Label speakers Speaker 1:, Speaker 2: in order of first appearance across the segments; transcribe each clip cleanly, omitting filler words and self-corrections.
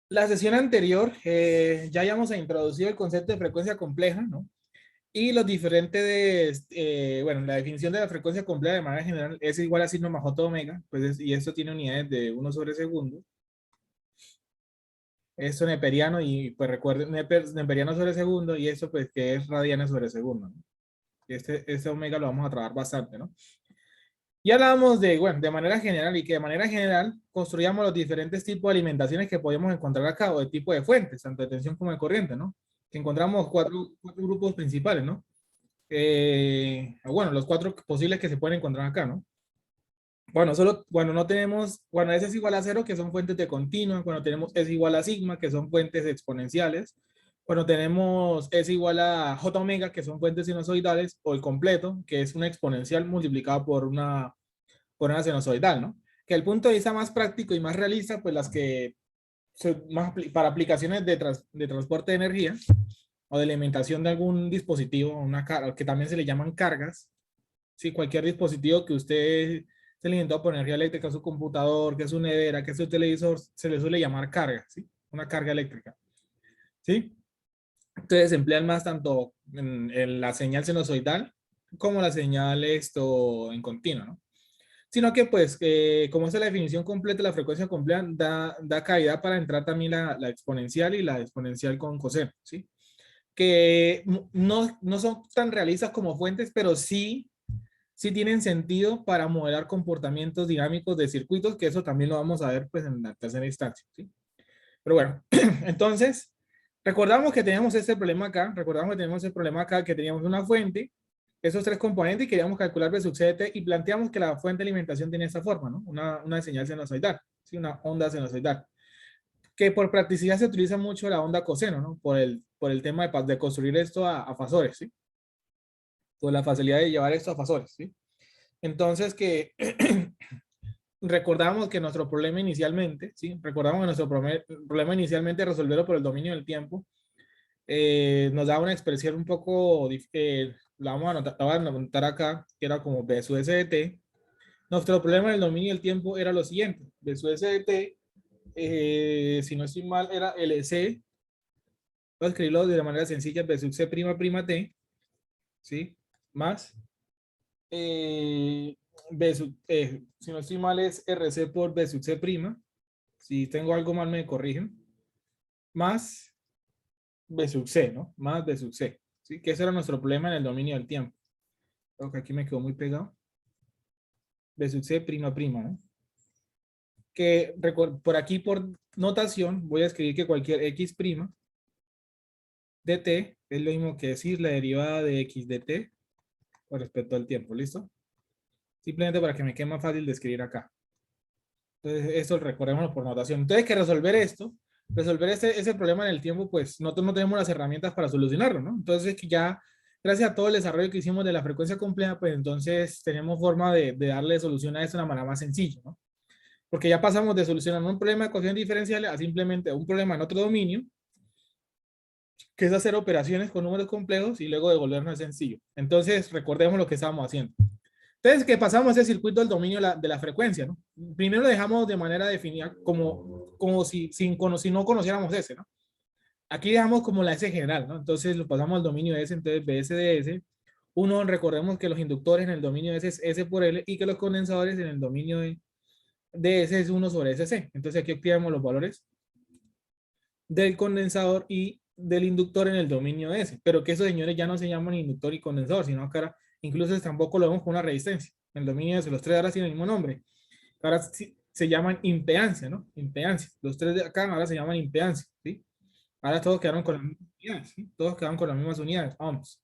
Speaker 1: La sesión anterior ya habíamos introducido el concepto de frecuencia compleja, ¿no? Y los diferentes, bueno, la definición de la frecuencia compleja de manera general es igual a signo más j omega, pues y esto tiene unidades de 1/segundo. Esto neperiano y pues recuerden, neperiano sobre segundo y esto pues que es radianes sobre segundo, ¿no? Este omega lo vamos a trabajar bastante, ¿no? Y hablábamos de, bueno, de manera general y que de manera general construíamos los diferentes tipos de alimentaciones que podemos encontrar acá o de tipo de fuentes, tanto de tensión como de corriente, ¿no? Que encontramos cuatro grupos principales, ¿no? Bueno, los cuatro posibles que se pueden encontrar acá, ¿no? Bueno, solo cuando no tenemos, cuando S es igual a cero, que son fuentes de continua, cuando tenemos S igual a sigma, que son fuentes exponenciales, cuando tenemos S igual a J omega, que son fuentes sinusoidales, o el completo, que es una exponencial multiplicada por una sinusoidal, ¿no? Que el punto de vista más práctico y más realista, pues las que más para aplicaciones de transporte de energía o de alimentación de algún dispositivo, una que también se le llaman cargas, ¿sí? Cualquier dispositivo que usted se alimentó por energía eléctrica, su computador, que es su nevera, que es su televisor, se le suele llamar carga, ¿sí? Una carga eléctrica, ¿sí? Entonces se emplean más tanto en la señal sinusoidal como la señal esto en continuo, ¿no? Sino que pues como esa es la definición completa, la frecuencia completa da caída para entrar también la exponencial y la exponencial con coseno, ¿sí? Que no son tan realistas como fuentes, pero sí tienen sentido para modelar comportamientos dinámicos de circuitos, que eso también lo vamos a ver pues en la tercera instancia, ¿sí? Pero bueno, entonces, recordamos que teníamos este problema acá, recordamos que tenemos el problema acá, que teníamos una fuente, esos tres componentes y queríamos calcular B sub C de T y planteamos que la fuente de alimentación tiene esta forma, ¿no? Una señal sinusoidal, ¿sí? Una onda sinusoidal, que por practicidad se utiliza mucho la onda coseno, ¿no? Por el tema de construir esto a fasores, ¿sí? Por la facilidad de llevar esto a fasores, ¿sí? Entonces, que recordamos que nuestro problema inicialmente, ¿sí? Recordamos que nuestro problema inicialmente resolverlo por el dominio del tiempo, nos da una expresión un poco, la vamos a anotar, la voy a anotar acá, que era como B sub S de T. Nuestro problema en el dominio del tiempo era lo siguiente, B sub S de T, si no estoy mal, era LC, voy a escribirlo de manera sencilla, B sub C prima prima T, ¿sí? Más, eh, si no estoy mal es RC por B sub C prima, si tengo algo mal me corrigen, más B sub C, ¿no? Más B sub C, ¿sí? Que ese era nuestro problema en el dominio del tiempo. Creo que aquí me quedó muy pegado. B sub C prima prima, ¿no? Que por aquí por notación voy a escribir que cualquier X prima de T es lo mismo que decir la derivada de X de T con respecto al tiempo, ¿listo? Simplemente para que me quede más fácil de escribir acá. Entonces, esto recordémoslo por notación. Entonces, que resolver esto, resolver ese problema en el tiempo, pues nosotros no tenemos las herramientas para solucionarlo, ¿no? Entonces, que ya, gracias a todo el desarrollo que hicimos de la frecuencia compleja, pues entonces tenemos forma de darle solución a esto de una manera más sencilla, ¿no? Porque ya pasamos de solucionar un problema de ecuaciones diferenciales a simplemente un problema en otro dominio, que es hacer operaciones con números complejos y luego devolvernos el sencillo. Entonces, recordemos lo que estábamos haciendo. Entonces, que pasamos ese circuito del dominio de la frecuencia, ¿no? Primero lo dejamos de manera definida como si no conociéramos ese, ¿no? Aquí dejamos como la S general, ¿no? Entonces lo pasamos al dominio S, entonces BS de S. Uno, recordemos que los inductores en el dominio S es S por L y que los condensadores en el dominio de S es 1 sobre SC. Entonces aquí obtenemos los valores del condensador y del inductor en el dominio S. Pero que esos señores ya no se llaman inductor y condensador, sino que ahora incluso tampoco lo vemos con una resistencia. En el dominio S los tres ahora tienen el mismo nombre. Ahora se llaman impedancia, ¿no? Impedancia. Los tres de acá ahora se llaman impedancia, ¿sí? Ahora todos quedaron con las mismas unidades, ¿sí? Todos quedaron con las mismas unidades, ohms,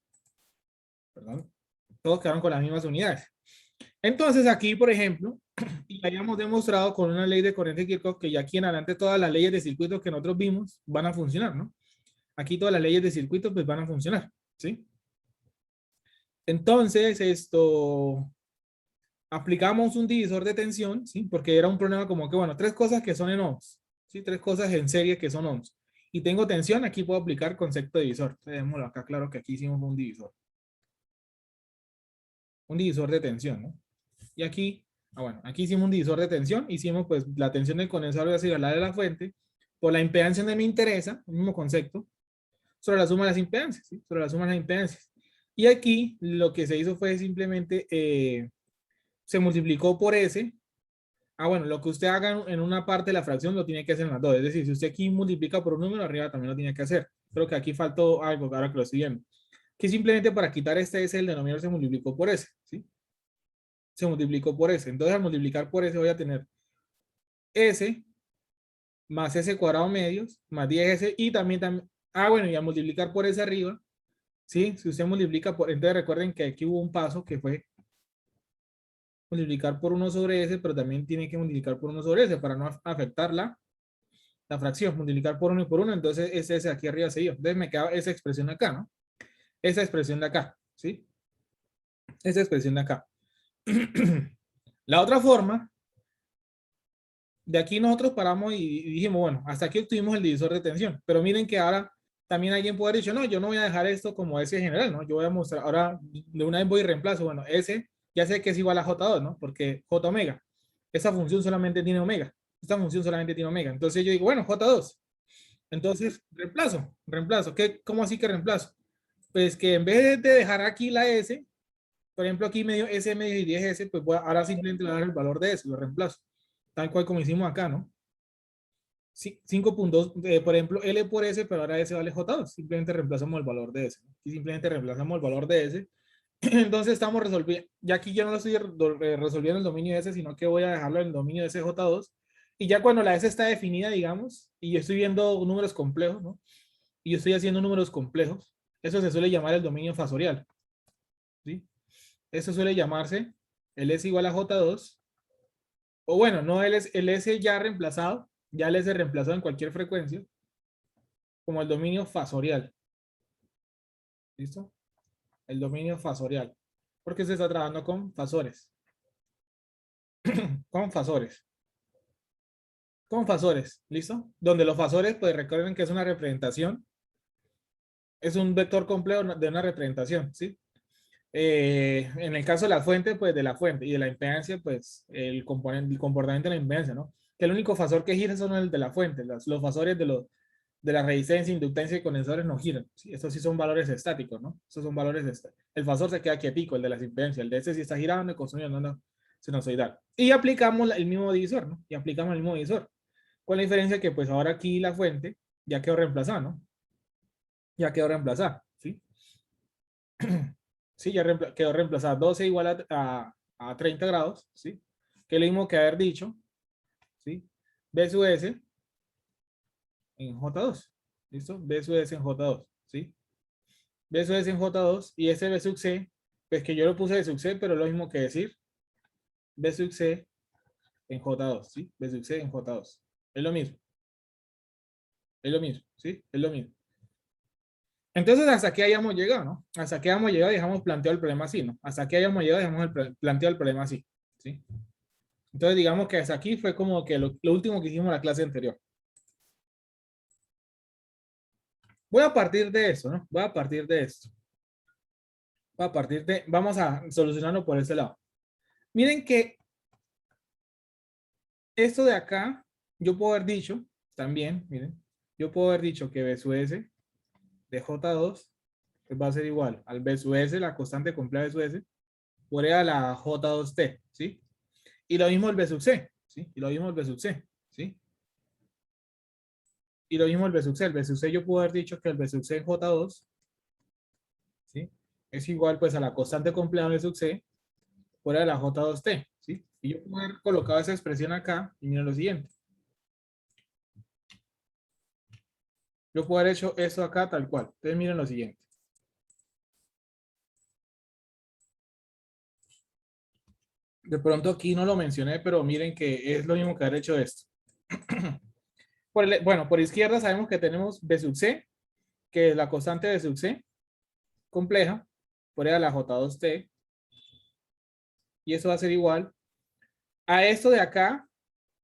Speaker 1: perdón. Todos quedaron con las mismas unidades. Entonces aquí, por ejemplo, y hayamos demostrado con una ley de corriente de Kirchhoff que ya aquí en adelante todas las leyes de circuitos que nosotros vimos van a funcionar, ¿no? Aquí todas las leyes de circuitos pues van a funcionar, ¿sí? Entonces, aplicamos un divisor de tensión, ¿sí? Porque era un problema como que, bueno, tres cosas que son en ohms, ¿sí? Tres cosas en serie que son ohms. Y tengo tensión, aquí puedo aplicar concepto de divisor. Démoslo acá, claro que aquí hicimos un divisor de tensión, ¿no? Y aquí, bueno, aquí hicimos un divisor de tensión, hicimos pues la tensión del condensador es igual a la de la fuente, por la impedancia donde me interesa, el mismo concepto, sobre la suma de las impedancias, ¿sí? Sobre la suma de las impedancias. Y aquí lo que se hizo fue simplemente, se multiplicó por S. Ah, bueno, lo que usted haga en una parte de la fracción lo tiene que hacer en las dos. Es decir, si usted aquí multiplica por un número, arriba también lo tiene que hacer. Creo que aquí faltó algo, ahora que lo estoy viendo. Que simplemente para quitar este S, el denominador se multiplicó por S, ¿sí? Se multiplicó por S. Entonces, al multiplicar por S voy a tener S más S cuadrado medios, más 10S, y también, bueno, y al multiplicar por S arriba, ¿sí? Si usted multiplica por, entonces recuerden que aquí hubo un paso que fue multiplicar por 1 sobre S, pero también tiene que multiplicar por 1 sobre S para no afectar la fracción, multiplicar por 1 y por 1, entonces ese S aquí arriba se dio. Entonces me queda esa expresión acá, ¿no? Esa expresión de acá, ¿sí? Esa expresión de acá. La otra forma, de aquí nosotros paramos y dijimos, bueno, hasta aquí obtuvimos el divisor de tensión, pero miren que ahora también alguien puede haber dicho, no, yo no voy a dejar esto como S general, ¿no? Yo voy a mostrar, ahora de una vez voy y reemplazo, bueno, S ya sé que es igual a J2, ¿no? Porque J omega, esa función solamente tiene omega, esta función solamente tiene omega, entonces yo digo, bueno, J2, entonces reemplazo, ¿cómo así que reemplazo? Pues que en vez de dejar aquí la S, por ejemplo, aquí medio S medio y 10S, pues ahora simplemente le voy a dar el valor de S, lo reemplazo. Tal cual como hicimos acá, ¿no? 5.2, por ejemplo, L por S, pero ahora S vale J2. Simplemente reemplazamos el valor de S. Y simplemente reemplazamos el valor de S. Entonces estamos resolviendo, ya aquí yo no lo estoy resolviendo el dominio de S, sino que voy a dejarlo en el dominio de SJ2. Y ya cuando la S está definida, digamos, y yo estoy viendo números complejos, ¿no? Y yo estoy haciendo números complejos, eso se suele llamar el dominio fasorial, ¿sí? Eso suele llamarse el S igual a J2, o bueno, no el S ya reemplazado, ya el S reemplazado en cualquier frecuencia, como el dominio fasorial. ¿Listo? El dominio fasorial. Porque se está trabajando con fasores. Con fasores. Con fasores. ¿Listo? Donde los fasores, pues recuerden que es una representación. Es un vector complejo de una representación, ¿sí? En el caso de la fuente, pues de la fuente, y de la impedancia, pues el comportamiento de la impedancia, ¿no? Que el único fasor que gira son el de la fuente. Los fasores de la resistencia, inductancia y condensadores no giran, ¿sí? Estos sí son valores estáticos, ¿no? Estos son valores estáticos. El fasor se queda quietico, el de las impedancias. El de ese sí está girando y consumiendo onda sinusoidal. Y aplicamos el mismo divisor, ¿no? Y aplicamos el mismo divisor. Con la diferencia que, pues ahora aquí la fuente ya quedó reemplazada, ¿no? Ya quedó reemplazada, ¿sí? Sí, ya quedó reemplazada. 12 igual a 30 grados, ¿sí? Que es lo mismo que haber dicho, ¿sí? B sub S en J2, ¿listo? B sub S en J2, ¿sí? B sub S en J2 y ese B sub C, pues que yo lo puse de sub C, pero es lo mismo que decir B sub C en J2, ¿sí? B sub C en J2. Es lo mismo. Es lo mismo, ¿sí? Es lo mismo. Entonces, hasta aquí hayamos llegado, ¿no? Hasta aquí hayamos llegado y dejamos planteado el problema así, ¿no? Hasta aquí hayamos llegado y dejamos planteado el problema así, ¿sí? Entonces, digamos que hasta aquí fue como que lo último que hicimos en la clase anterior. Voy a partir de eso, ¿no? Voy a partir de esto. Voy a partir de, vamos a solucionarlo por ese lado. Miren que esto de acá, yo puedo haber dicho también, miren, yo puedo haber dicho que B sub S de J2 pues va a ser igual al B sub S, la constante compleja de B sub S, por a la J2T, ¿sí? Y lo mismo el B sub C, ¿sí? Y lo mismo el B sub C, ¿sí? Y lo mismo el B sub C. El B sub C yo puedo haber dicho que el B sub C en J2, ¿sí? Es igual pues a la constante compleja de B sub C por a la J2T, ¿sí? Y yo puedo haber colocado esa expresión acá y miren lo siguiente. Yo puedo haber hecho eso acá tal cual. Entonces miren lo siguiente. De pronto aquí no lo mencioné, pero miren que es lo mismo que haber hecho esto. Bueno, por izquierda sabemos que tenemos B sub C, que es la constante de sub C compleja, por a la J2T, y eso va a ser igual a esto de acá,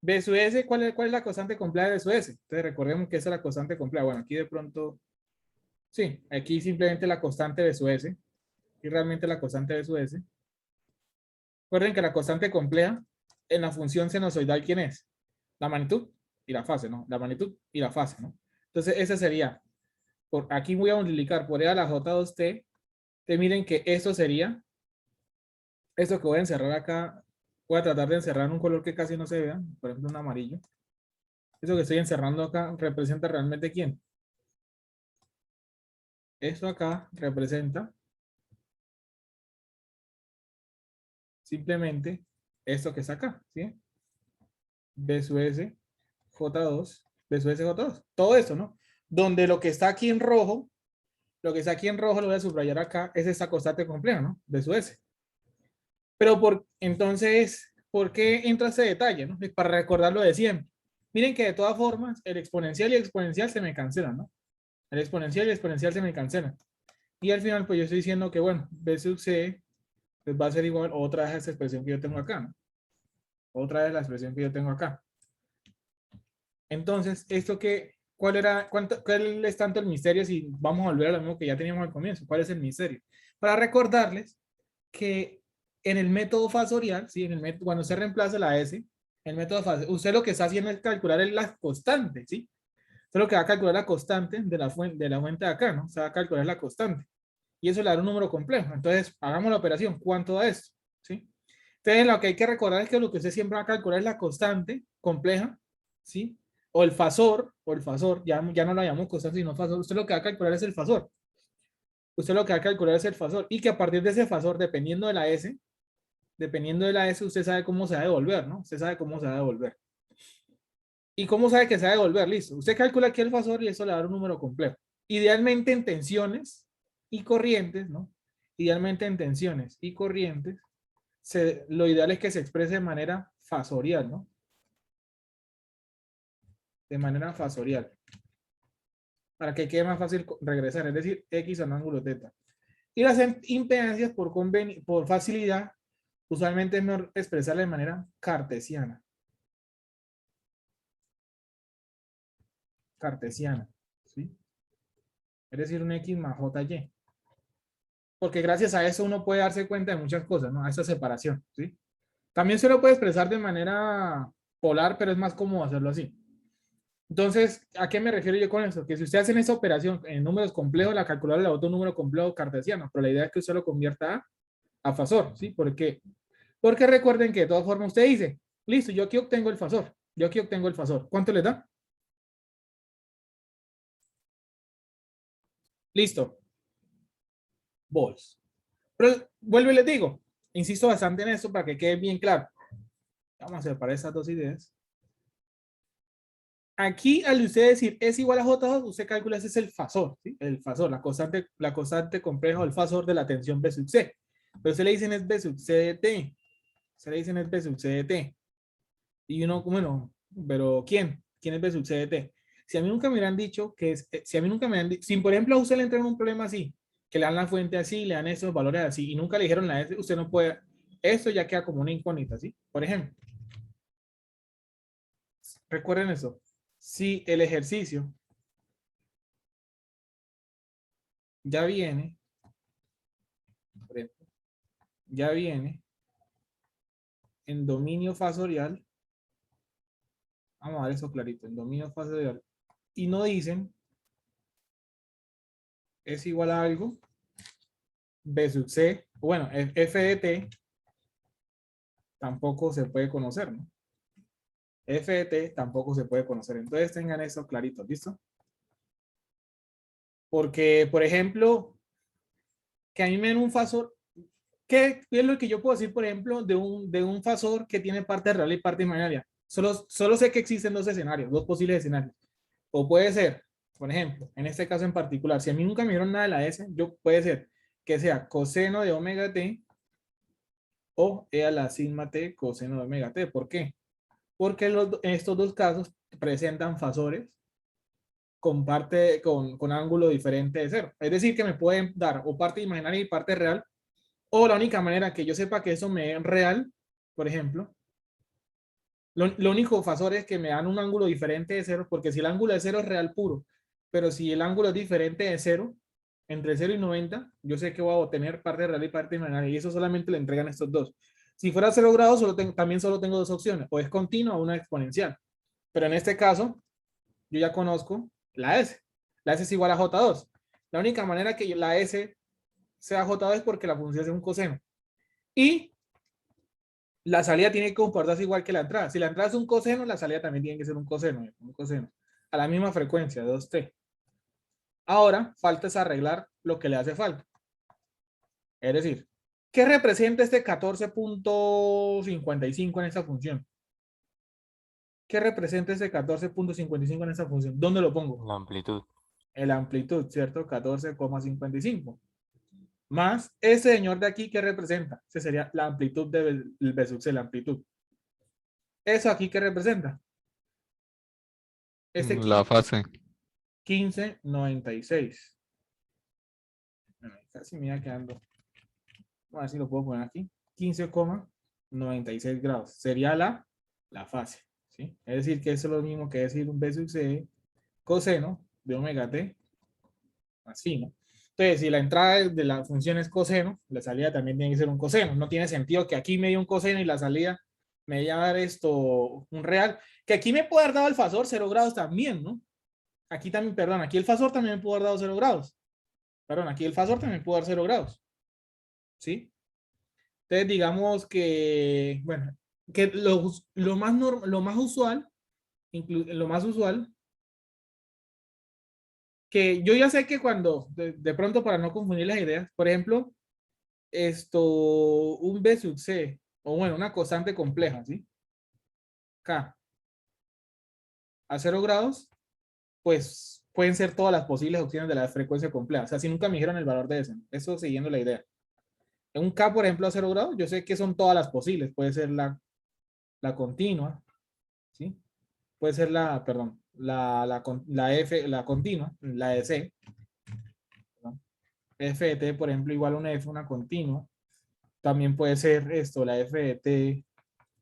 Speaker 1: B sub S. ¿Cuál es la constante compleja de B sub S? Entonces recordemos que esa es la constante compleja. Bueno, aquí de pronto, sí, aquí simplemente la constante B sub S, y realmente la constante B sub S. Recuerden que la constante compleja en la función sinusoidal, ¿quién es? La magnitud. y la fase, ¿no? La magnitud y la fase, ¿no? Entonces, ese sería, por aquí voy a multiplicar por E a la J2T. Te miren que esto sería, esto que voy a encerrar acá, voy a tratar de encerrar en un color que casi no se vea, por ejemplo, un amarillo. Eso que estoy encerrando acá representa realmente quién. Esto acá representa simplemente esto que está acá, ¿sí? B sub S, J2, B sub S, J2. Todo eso, ¿no? Donde lo que está aquí en rojo, lo que está aquí en rojo lo voy a subrayar acá, es esta constante compleja, ¿no? B sub S. Pero entonces, ¿por qué entra ese detalle, no? Para recordarlo de siempre. Miren que de todas formas, el exponencial y el exponencial se me cancelan, ¿no? El exponencial y el exponencial se me cancelan. Y al final, pues yo estoy diciendo que, bueno, B sub C pues va a ser igual otra vez a esa expresión que yo tengo acá, ¿no? Otra vez la expresión que yo tengo acá. Entonces, esto que, ¿cuál es tanto el misterio si vamos a volver a lo mismo que ya teníamos al comienzo? ¿Cuál es el misterio? Para recordarles que en el método fasorial, ¿sí? Cuando se reemplaza la S, el método fasorial, usted lo que está haciendo es calcular la constante, ¿sí? Usted lo que va a calcular la constante de la fuente de acá, ¿no? Se va a calcular la constante. Y eso le da un número complejo. Entonces, hagamos la operación. ¿Cuánto da esto? ¿Sí? Entonces, lo que hay que recordar es que lo que usted siempre va a calcular es la constante compleja, ¿sí? O el fasor, ya no lo llamamos constante, sino fasor. Usted lo que va a calcular es el fasor. Usted lo que va a calcular es el fasor. Y que a partir de ese fasor, dependiendo de la S, usted sabe cómo se va a devolver, ¿no? Usted sabe cómo se va a devolver. ¿Y cómo sabe que se va a devolver? Listo. Usted calcula aquí el fasor y eso le va a dar un número complejo. Idealmente en tensiones y corrientes, ¿no? Idealmente en tensiones y corrientes, lo ideal es que se exprese de manera fasorial, ¿no? De manera fasorial. Para que quede más fácil regresar, es decir, X a un ángulo θ. Y las impedancias por facilidad, usualmente es mejor expresarla de manera cartesiana. Cartesiana, ¿sí? Es decir, un X más JY. Porque gracias a eso uno puede darse cuenta de muchas cosas, ¿no? A esa separación, ¿sí? También se lo puede expresar de manera polar, pero es más cómodo hacerlo así. Entonces, ¿a qué me refiero yo con eso? Que si usted hace esa operación en números complejos, la calculadora le bota un número complejo cartesiano, pero la idea es que usted lo convierta a fasor, ¿sí? Porque recuerden que de todas formas usted dice, listo, yo aquí obtengo el fasor, yo aquí obtengo el fasor. ¿Cuánto le da? Listo, volts. Pero vuelvo y les digo, insisto bastante en esto para que quede bien claro. Vamos a separar estas dos ideas. Aquí, al usted decir es igual a J2, usted calcula ese es el fasor, ¿sí? El fasor, la constante compleja o el fasor de la tensión B sub C. Pero se le dicen es B sub C de T. Se le dicen es B sub C de T. Y uno, bueno, pero ¿quién? ¿Quién es B sub C de T? Si a mí nunca me hubieran dicho que es, si a mí nunca me han dicho, si por ejemplo a usted le entra en un problema así, que le dan la fuente así, le dan esos valores así, y nunca le dijeron la S, usted no puede, esto ya queda como una incógnita, ¿sí? Por ejemplo, recuerden eso. Si el ejercicio ya viene, por ejemplo, ya viene en dominio fasorial, vamos a ver eso clarito, en dominio fasorial, y no dicen es igual a algo, B sub C, bueno, F de T tampoco se puede conocer, ¿no? F de T tampoco se puede conocer, entonces tengan eso clarito, ¿listo? Porque, por ejemplo, que a mí me den un fasor, ¿qué es lo que yo puedo decir, por ejemplo, de un fasor que tiene parte real y parte imaginaria? Solo sé que existen dos escenarios, dos posibles escenarios. O puede ser, por ejemplo, en este caso en particular, si a mí nunca me dieron nada de la S, yo puede ser que sea coseno de omega t o e a la sigma t coseno de omega t. ¿Por qué? Porque en estos dos casos presentan fasores con ángulo diferente de cero. Es decir, que me pueden dar o parte imaginaria y parte real, o la única manera que yo sepa que eso me dé real, por ejemplo, lo único fasor es que me dan un ángulo diferente de cero, porque si el ángulo de cero es real puro, pero si el ángulo es diferente de cero, entre 0 y 90, yo sé que voy a obtener parte real y parte imaginaria, y eso solamente le entregan estos dos. Si fuera 0 grados, también solo tengo dos opciones, o es continua o una exponencial. Pero en este caso, yo ya conozco la S. La S es igual a J2. La única manera que la S sea J2 es porque la función es un coseno. Y la salida tiene que comportarse igual que la entrada. Si la entrada es un coseno, la salida también tiene que ser un coseno. Un coseno. A la misma frecuencia, 2t. Ahora, falta es arreglar lo que le hace falta. Es decir, ¿qué representa este 14.55 en esta función? ¿Qué representa este 14.55 en esta función? ¿Dónde lo pongo?
Speaker 2: La amplitud.
Speaker 1: La amplitud, ¿cierto? 14,55. Más ese señor de aquí, ¿qué representa? Ese sería la amplitud del B sub C, la amplitud. ¿Eso aquí qué representa? Este
Speaker 2: La fase.
Speaker 1: 1596. Bueno, casi me iba quedando. A ver si lo puedo poner aquí. 15,96 grados. Sería la fase. ¿Sí? Es decir, que eso es lo mismo que decir un B sub C coseno de omega t. Así, ¿no? Entonces, si la entrada de la función es coseno, la salida también tiene que ser un coseno. No tiene sentido que aquí me dé un coseno y la salida me vaya a dar esto, un real. Que aquí me puede haber dado el fasor 0 grados también, ¿no? Aquí también, perdón, aquí el fasor también me puede haber dado 0 grados. Perdón, aquí el fasor también puede dar 0 grados. ¿Sí? Entonces, digamos que, bueno, que lo más usual, lo más usual, que yo ya sé que cuando, de pronto para no confundir las ideas, por ejemplo, un B sub C, o bueno, una constante compleja, ¿sí? K a 0 grados, pues pueden ser todas las posibles opciones de la frecuencia compleja. O sea, si nunca me dijeron el valor de eso siguiendo la idea. En un K, por ejemplo, a 0 grados, yo sé que son todas las posibles. Puede ser la continua, ¿sí? Puede ser perdón, la F, la continua, la de C, ¿no? F de T, por ejemplo, igual a una F, una continua. También puede ser la F de T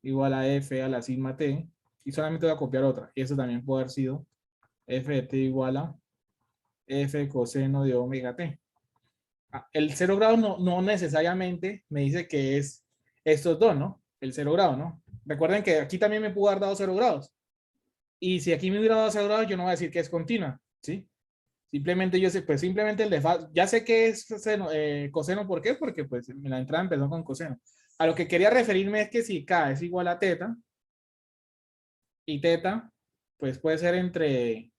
Speaker 1: igual a F a la sigma T, y solamente voy a copiar otra. Y eso también puede haber sido F de T igual a F coseno de omega T. El 0 grados no necesariamente me dice que es estos dos, ¿no? El 0 grado, ¿no? Recuerden que aquí también me pudo haber dado 0 grados. Y si aquí me hubiera dado 0 grados, yo no voy a decir que es continua, ¿sí? Simplemente yo sé, pues simplemente el desfase, ya sé que es coseno, ¿por qué? Porque pues la entrada empezó con coseno. A lo que quería referirme es que si K es igual a teta, y teta, pues puede ser entre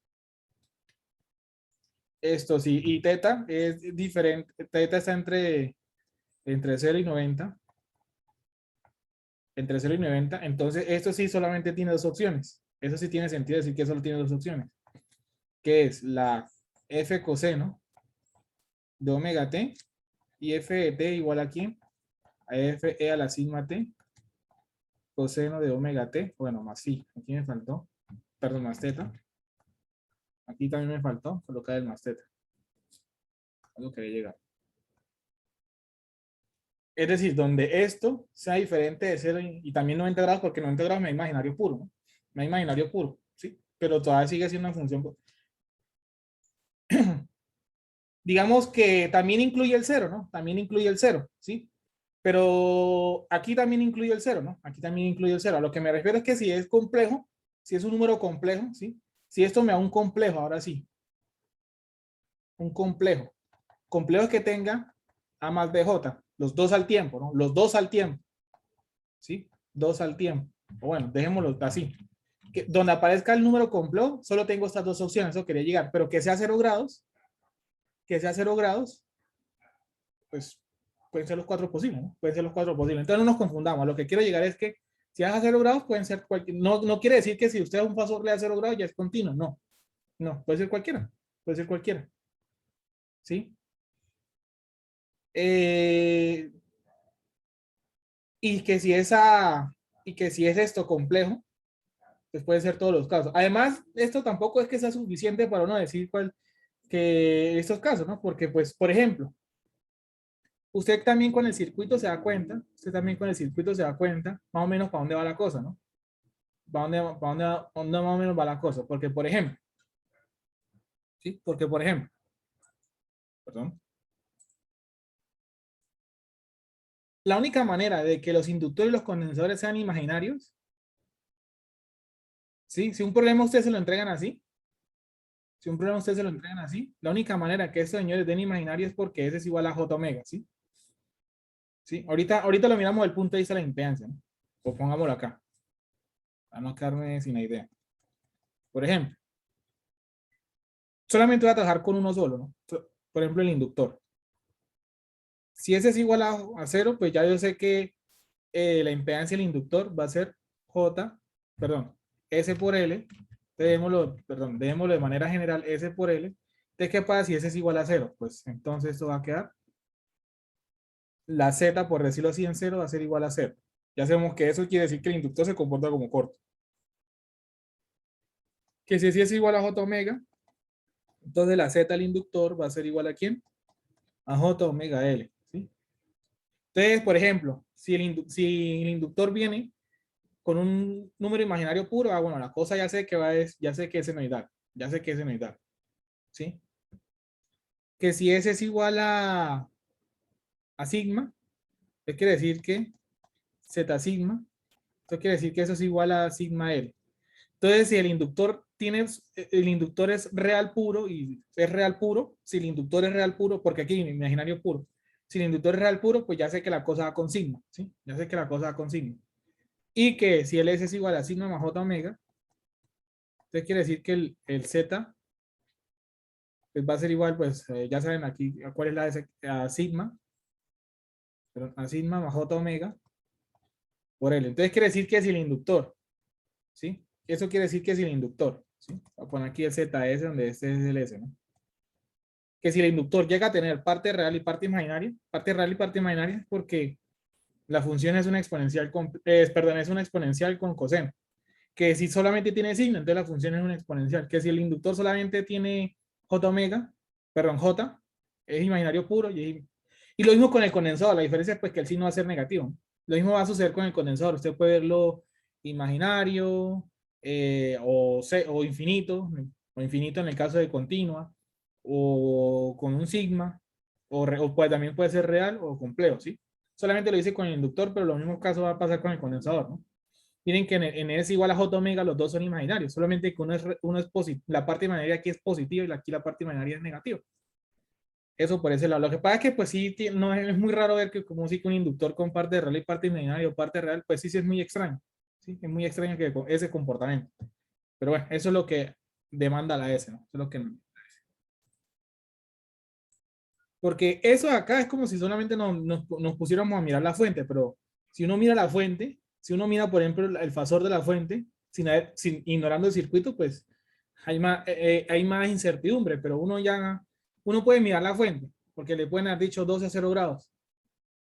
Speaker 1: sí, y teta es diferente, teta está entre 0 y 90, entre 0 y 90, entonces esto sí solamente tiene dos opciones. Eso sí tiene sentido decir que solo tiene dos opciones, que es la f coseno de omega t y f de t igual a quién, a f e a la sigma t coseno de omega t, bueno, más sí, aquí me faltó, perdón, más teta, aquí también me faltó colocar el más teta, a lo que llegar. Es decir, donde esto sea diferente de 0 y también 90 grados, porque 90 grados me da imaginario puro, ¿no? Me da imaginario puro, ¿sí? Pero todavía sigue siendo una función. Digamos que también incluye el 0, ¿no? También incluye el 0, ¿sí? Pero aquí también incluye el 0, ¿no? Aquí también incluye el 0. A lo que me refiero es que si es complejo, si es un número complejo, ¿sí? Si esto me da un complejo, ahora sí, un complejo. Complejo es que tenga A más BJ, los dos al tiempo, ¿no? Los dos al tiempo, ¿sí? Dos al tiempo. O bueno, dejémoslo así. Que donde aparezca el número complejo, solo tengo estas dos opciones, eso quería llegar, pero que sea 0 grados, pues pueden ser los cuatro posibles, ¿no? Pueden ser los cuatro posibles. Entonces no nos confundamos. A lo que quiero llegar es que si es a 0 grados, pueden ser cualquier. No quiere decir que si usted a un fasor le da 0 grados ya es continuo. No, no, puede ser cualquiera. Puede ser cualquiera. ¿Sí? Eh, y que si y que si es esto complejo, pues puede ser todos los casos. Además, esto tampoco es que sea suficiente para uno decir que estos casos, ¿no? Porque, pues, por ejemplo, usted también con el circuito se da cuenta, más o menos para dónde va la cosa, ¿no? Para dónde más o menos va la cosa. Porque, por ejemplo, ¿sí? Porque, por ejemplo, perdón, la única manera de que los inductores y los condensadores sean imaginarios ¿sí? Si un problema a usted se lo entregan así, si un problema a usted se lo entregan así, la única manera que estos señores den imaginario es porque S es igual a J omega, ¿sí? ¿Sí? Ahorita lo miramos desde el punto de vista de la impedancia, ¿no? O pongámoslo acá, para no quedarme sin la idea. Por ejemplo, solamente voy a trabajar con uno solo, ¿no? Por ejemplo, el inductor. Si S es igual a 0, pues ya yo sé que la impedancia del inductor va a ser J, perdón, S por L. Dejémoslo de manera general, S por L. Entonces, ¿qué pasa si S es igual a 0? Pues entonces esto va a quedar, la Z, por decirlo así, en 0 va a ser igual a 0. Ya sabemos que eso quiere decir que el inductor se comporta como corto. Que si S es igual a J omega, entonces la Z del inductor va a ser igual a ¿quién? A J omega L, ¿sí? Entonces, por ejemplo, si el inductor viene con un número imaginario puro, bueno, la cosa ya sé que ya sé que es senoidal, ya sé que es senoidal, ¿sí? Que si S es igual a sigma, eso quiere decir que Z sigma, esto quiere decir que eso es igual a sigma L. Entonces, si el inductor es real puro y es real puro, si el inductor es real puro, porque aquí imaginario puro, si el inductor es real puro, pues ya sé que la cosa va con sigma, ¿sí? Ya sé que la cosa va con sigma. Y que si el S es igual a sigma más J omega, entonces quiere decir que el Z pues va a ser igual, pues ya saben aquí cuál es la S, a sigma, pero a sigma más J omega por L. Entonces quiere decir que es el inductor, ¿sí? Eso quiere decir que es el inductor, ¿sí? Voy a poner aquí el ZS donde este es el S, ¿no? Que si el inductor llega a tener parte real y parte imaginaria es porque la función es una exponencial perdón, es una exponencial con coseno. Que si solamente tiene signo, entonces la función es una exponencial. Que si el inductor solamente tiene J omega, perdón, J, es imaginario puro. Y lo mismo con el condensador. La diferencia es pues que el signo va a ser negativo. Lo mismo va a suceder con el condensador. Usted puede verlo imaginario o infinito en el caso de continua, o con un sigma, pues también puede ser real o complejo, ¿sí? Solamente lo dice con el inductor, pero lo mismo caso va a pasar con el condensador, ¿no? Miren que en S igual a J omega los dos son imaginarios, solamente que uno es positivo, la parte imaginaria aquí es positiva y aquí la parte imaginaria es negativa. Eso por ese lado. Lo que pasa es que pues sí, no es muy raro ver que como si que un inductor con parte real y parte imaginaria o parte real, pues sí, sí es muy extraño. Sí, es muy extraño que ese comportamiento. Pero bueno, eso es lo que demanda la S, ¿no? Eso es lo que... Porque eso de acá es como si solamente nos pusiéramos a mirar la fuente, pero si uno mira la fuente, si uno mira, por ejemplo, el fasor de la fuente, ignorando el circuito, pues hay más incertidumbre, pero uno puede mirar la fuente, porque le pueden haber dicho 12 a 0 grados.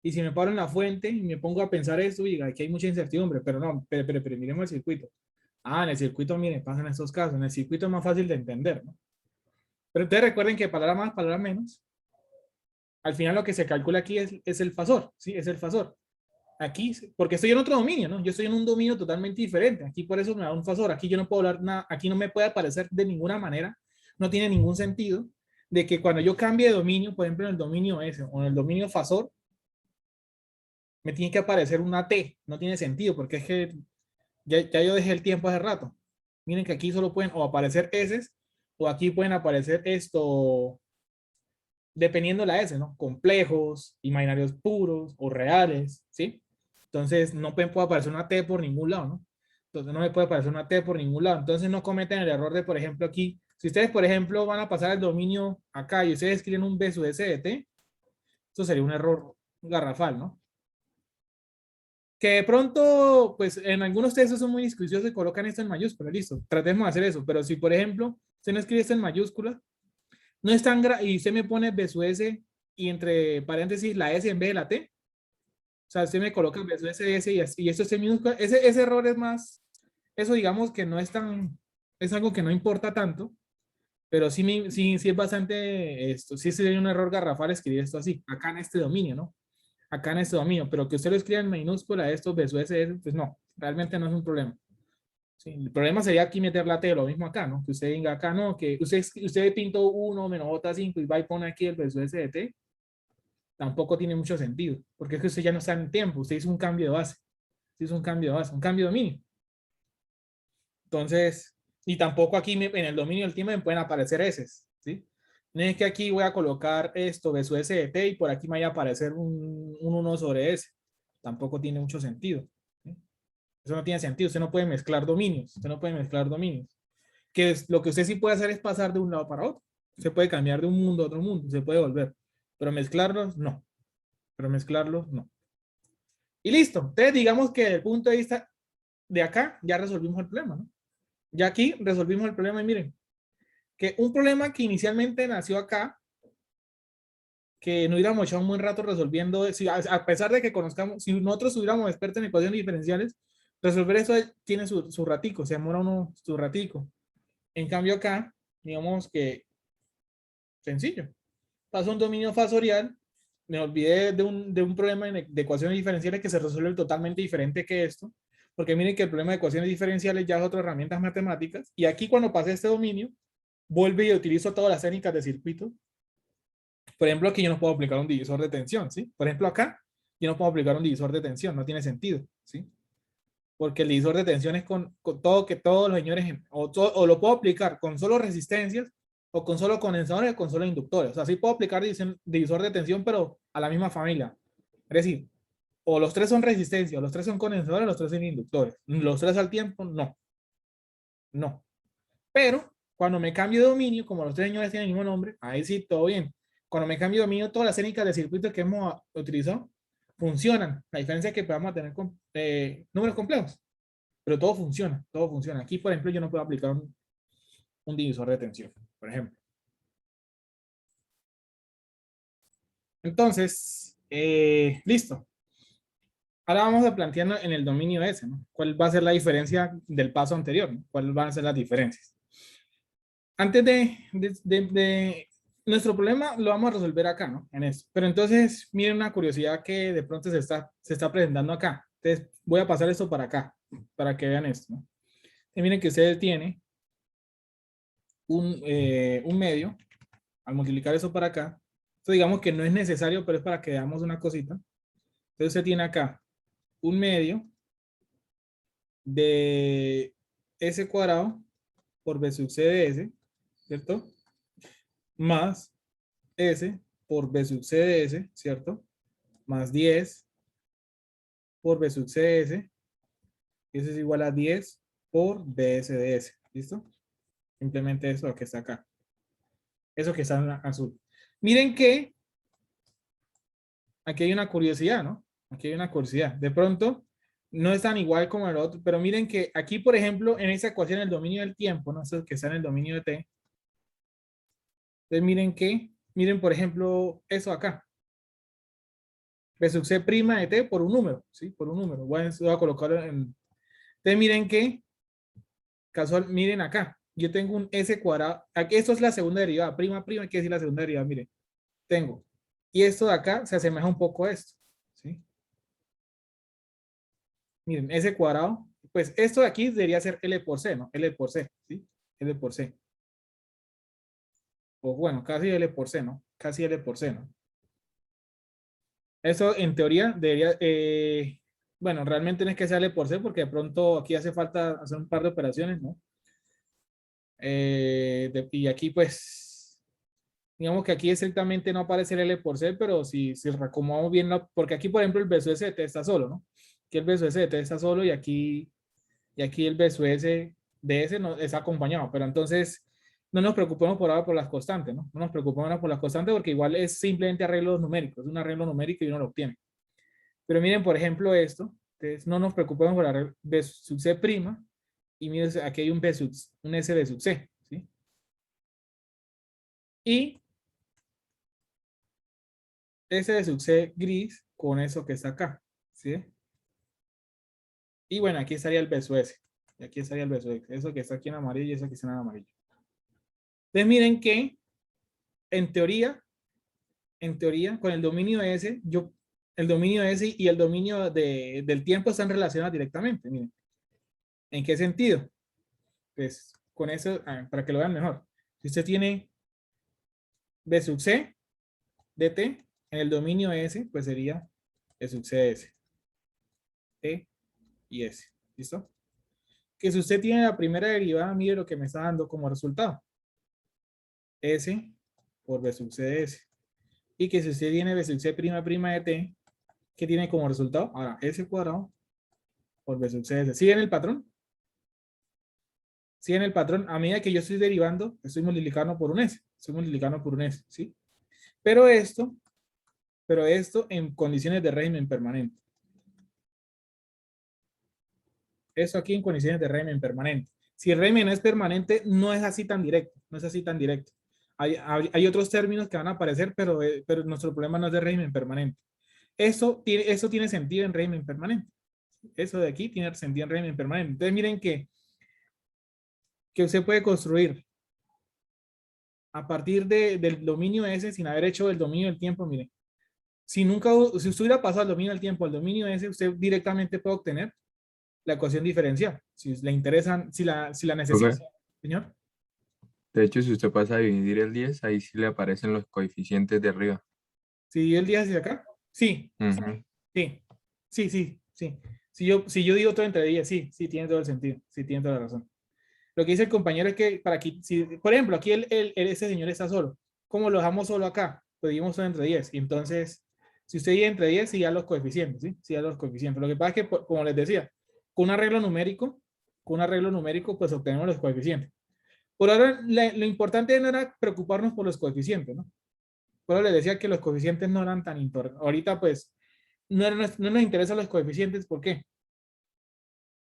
Speaker 1: Y si me paro en la fuente y me pongo a pensar esto, diga, aquí hay mucha incertidumbre, pero no, pero miremos el circuito. Ah, en el circuito, miren, pasan estos casos. En el circuito es más fácil de entender, ¿no? Pero ustedes recuerden que palabra más, palabra menos, al final lo que se calcula aquí es el fasor, ¿sí? Es el fasor. Aquí, porque estoy en otro dominio, ¿no? Yo estoy en un dominio totalmente diferente. Aquí por eso me da un fasor. Aquí yo no puedo hablar nada, aquí no me puede aparecer de ninguna manera, no tiene ningún sentido de que cuando yo cambie de dominio, por ejemplo en el dominio S o en el dominio fasor, me tiene que aparecer una T. No tiene sentido porque es que ya yo dejé el tiempo hace rato. Miren que aquí solo pueden o aparecer S o aquí pueden aparecer esto dependiendo la S, ¿no? Complejos, imaginarios puros o reales, ¿sí? Entonces no puede aparecer una T por ningún lado, ¿no? Entonces no me puede aparecer una T por ningún lado. Entonces no cometen el error de, por ejemplo, aquí, si ustedes, por ejemplo, van a pasar el dominio acá y ustedes escriben un B sub S de T, eso sería un error garrafal, ¿no? Que de pronto, pues en algunos textos son muy discusiosos y colocan esto en mayúsculas, listo, tratemos de hacer eso, pero si, por ejemplo, usted no escribe esto en mayúsculas, no es tan y usted me pone B sub S y entre paréntesis la S en vez de la T. O sea, usted me coloca B sub S y esto es minúscula. Ese error es más, eso digamos que no es tan, es algo que no importa tanto, pero sí es bastante, sí sería un error garrafal escribir esto así, acá en este dominio, ¿no? Acá en este dominio, pero que usted lo escriba en minúscula esto B sub S, pues no, realmente no es un problema. Sí, el problema sería aquí meter la T, lo mismo acá, ¿no? Que usted diga acá, no, que usted pintó 1 menos J5 y va y pone aquí el verso S de T, tampoco tiene mucho sentido, porque es que usted ya no está en tiempo, usted hizo un cambio de base, usted hizo un cambio de base, un cambio de dominio. Entonces, y tampoco aquí en el dominio del tiempo me pueden aparecer S, ¿sí? No es que aquí voy a colocar esto de su S de t y por aquí me vaya a aparecer un 1 sobre S. Tampoco tiene mucho sentido. ¿Sí? Eso no tiene sentido. Usted no puede mezclar dominios. Usted no puede mezclar dominios. Que es, lo que usted sí puede hacer es pasar de un lado para otro. Se puede cambiar de un mundo a otro mundo. Se puede volver. Pero mezclarlos, no. Pero mezclarlos, no. Y listo. Entonces, digamos que desde el punto de vista de acá, ya resolvimos el problema, ¿no? Ya aquí resolvimos el problema y miren, que un problema que inicialmente nació acá, que no hubiéramos echado un buen rato resolviendo, si, a pesar de que conozcamos, si nosotros hubiéramos expertos en ecuaciones diferenciales, resolver eso tiene su ratico, se demora uno su ratico. En cambio acá, digamos que sencillo. Paso un dominio fasorial, me olvidé de un problema de ecuaciones diferenciales que se resuelve totalmente diferente que esto, porque miren que el problema de ecuaciones diferenciales ya es otra herramientas matemáticas, y aquí cuando pasé este dominio, vuelvo y utilizo todas las técnicas de circuito. Por ejemplo, aquí yo no puedo aplicar un divisor de tensión, ¿sí? Por ejemplo, acá yo no puedo aplicar un divisor de tensión, no tiene sentido, ¿sí? Porque el divisor de tensión es con todo que todos los señores, o lo puedo aplicar con solo resistencias, o con solo condensadores, o con solo inductores. O sea, sí puedo aplicar divisor de tensión, pero a la misma familia. Es decir, o los tres son resistencia, o los tres son condensadores, o los tres son inductores. Los tres al tiempo, no. No. Pero cuando me cambio de dominio, como los tres señores tienen el mismo nombre, ahí sí, todo bien. Cuando me cambio de dominio, todas las técnicas de circuito que hemos utilizado funcionan. La diferencia es que podamos tener números complejos, pero todo funciona, todo funciona. Aquí, por ejemplo, yo no puedo aplicar un divisor de tensión, por ejemplo. Entonces, listo. Ahora vamos a plantearnos en el dominio S, ¿no? ¿Cuál va a ser la diferencia del paso anterior? ¿No? ¿Cuáles van a ser las diferencias? Antes de nuestro problema lo vamos a resolver acá, ¿no? En esto. Pero entonces, miren una curiosidad que de pronto se está presentando acá. Entonces, voy a pasar esto para acá, para que vean esto, ¿no? Y miren que usted tiene un medio, al multiplicar eso para acá, esto digamos que no es necesario, pero es para que veamos una cosita. Entonces, usted tiene acá un medio de S cuadrado por B sub C de S, ¿cierto? Más S por B sub C de S, ¿cierto? Más 10 por B sub C de S. Eso es igual a 10 por BS de S. ¿Listo? Simplemente eso que está acá. Eso que está en azul. Miren que aquí hay una curiosidad, ¿no? Aquí hay una curiosidad. De pronto, no es tan igual como el otro, pero miren que aquí, por ejemplo, en esa ecuación, el dominio del tiempo, ¿no? Eso que está en el dominio de T. Entonces, miren, por ejemplo, eso acá. B sub C prima de T por un número, ¿sí? Por un número. Voy a colocarlo en... Entonces, miren que, casual, miren acá. Yo tengo un S cuadrado. Aquí, esto es la segunda derivada. Prima, prima, ¿qué decir la segunda derivada? Miren, tengo. Y esto de acá se asemeja un poco a esto, ¿sí? Miren, S cuadrado. Pues esto de aquí debería ser L por C, ¿no? L por C, ¿sí? L por C. O bueno, casi L por C, ¿no? Casi L por C, ¿no? Eso en teoría debería, bueno, realmente no es que sea L por C porque de pronto aquí hace falta hacer un par de operaciones, ¿no? Y aquí pues, digamos que aquí exactamente no aparece el L por C, pero si reacomodamos bien, porque aquí por ejemplo el beso S de T está solo, ¿no? Aquí el beso S de T está solo y aquí el beso S de S no, está acompañado, pero entonces no nos preocupemos por ahora por las constantes, ¿no? No nos preocupemos por las constantes porque igual es simplemente arreglos numéricos, es un arreglo numérico y uno lo obtiene. Pero miren, por ejemplo, esto, entonces no nos preocupemos por arreglo B sub C prima, y miren, aquí hay un un S de sub C, ¿sí? Y S de sub C gris con eso que está acá, ¿sí? Y bueno, aquí estaría el beso S. Y aquí estaría el beso S. Eso que está aquí en amarillo y eso que está en amarillo. Entonces miren que en teoría, con el dominio S, el dominio S y el dominio del tiempo están relacionados directamente. Miren. ¿En qué sentido? Pues con eso, para que lo vean mejor. Si usted tiene B sub C dt en el dominio S, pues sería B sub C de S. T y S. ¿Listo? que si usted tiene la primera derivada, mire lo que me está dando como resultado. S por B sub C de S. Y que si usted tiene B sub C prima prima de T, ¿qué tiene como resultado? Ahora, S cuadrado por B sub C de S. ¿Sí ven el patrón? ¿Sí ven el patrón? A medida que yo estoy derivando, estoy multiplicando por un S. Estoy multiplicando por un S, ¿sí? Pero esto en condiciones de régimen permanente. Eso aquí en condiciones de régimen permanente. Si el régimen es permanente, no es así tan directo. No es así tan directo. Hay otros términos que van a aparecer, pero nuestro problema no es de régimen permanente. Eso tiene sentido en régimen permanente. Eso de aquí tiene sentido en régimen permanente. Entonces miren que usted puede construir a partir del dominio S sin haber hecho el dominio del tiempo. Miren, si usted hubiera pasado el dominio del tiempo al dominio S, usted directamente puede obtener la ecuación diferencial. Si le interesan, si la necesita.
Speaker 2: Profe,
Speaker 1: Señor.
Speaker 2: de hecho, si usted pasa a dividir el 10, ahí sí le aparecen los coeficientes de arriba.
Speaker 1: ¿Si el 10 hacia acá? Sí,
Speaker 2: Ujú.
Speaker 1: sí, sí, sí, sí. Si yo digo todo entre 10, sí, sí, tiene todo el sentido. Sí, tiene toda la razón. Lo que dice el compañero es que para aquí, si, por ejemplo, aquí ese señor está solo. ¿Cómo lo dejamos solo acá? Pues dividimos todo entre 10. Y entonces, si usted divide entre 10, sí ya los coeficientes, ¿sí? Sí ya los coeficientes. Lo que pasa es que, como les decía, con un arreglo numérico, pues obtenemos los coeficientes. Por ahora, lo importante no era preocuparnos por los coeficientes, ¿no? Por eso les decía que los coeficientes no eran tan importantes. Ahorita, pues, no nos interesan los coeficientes. ¿Por qué?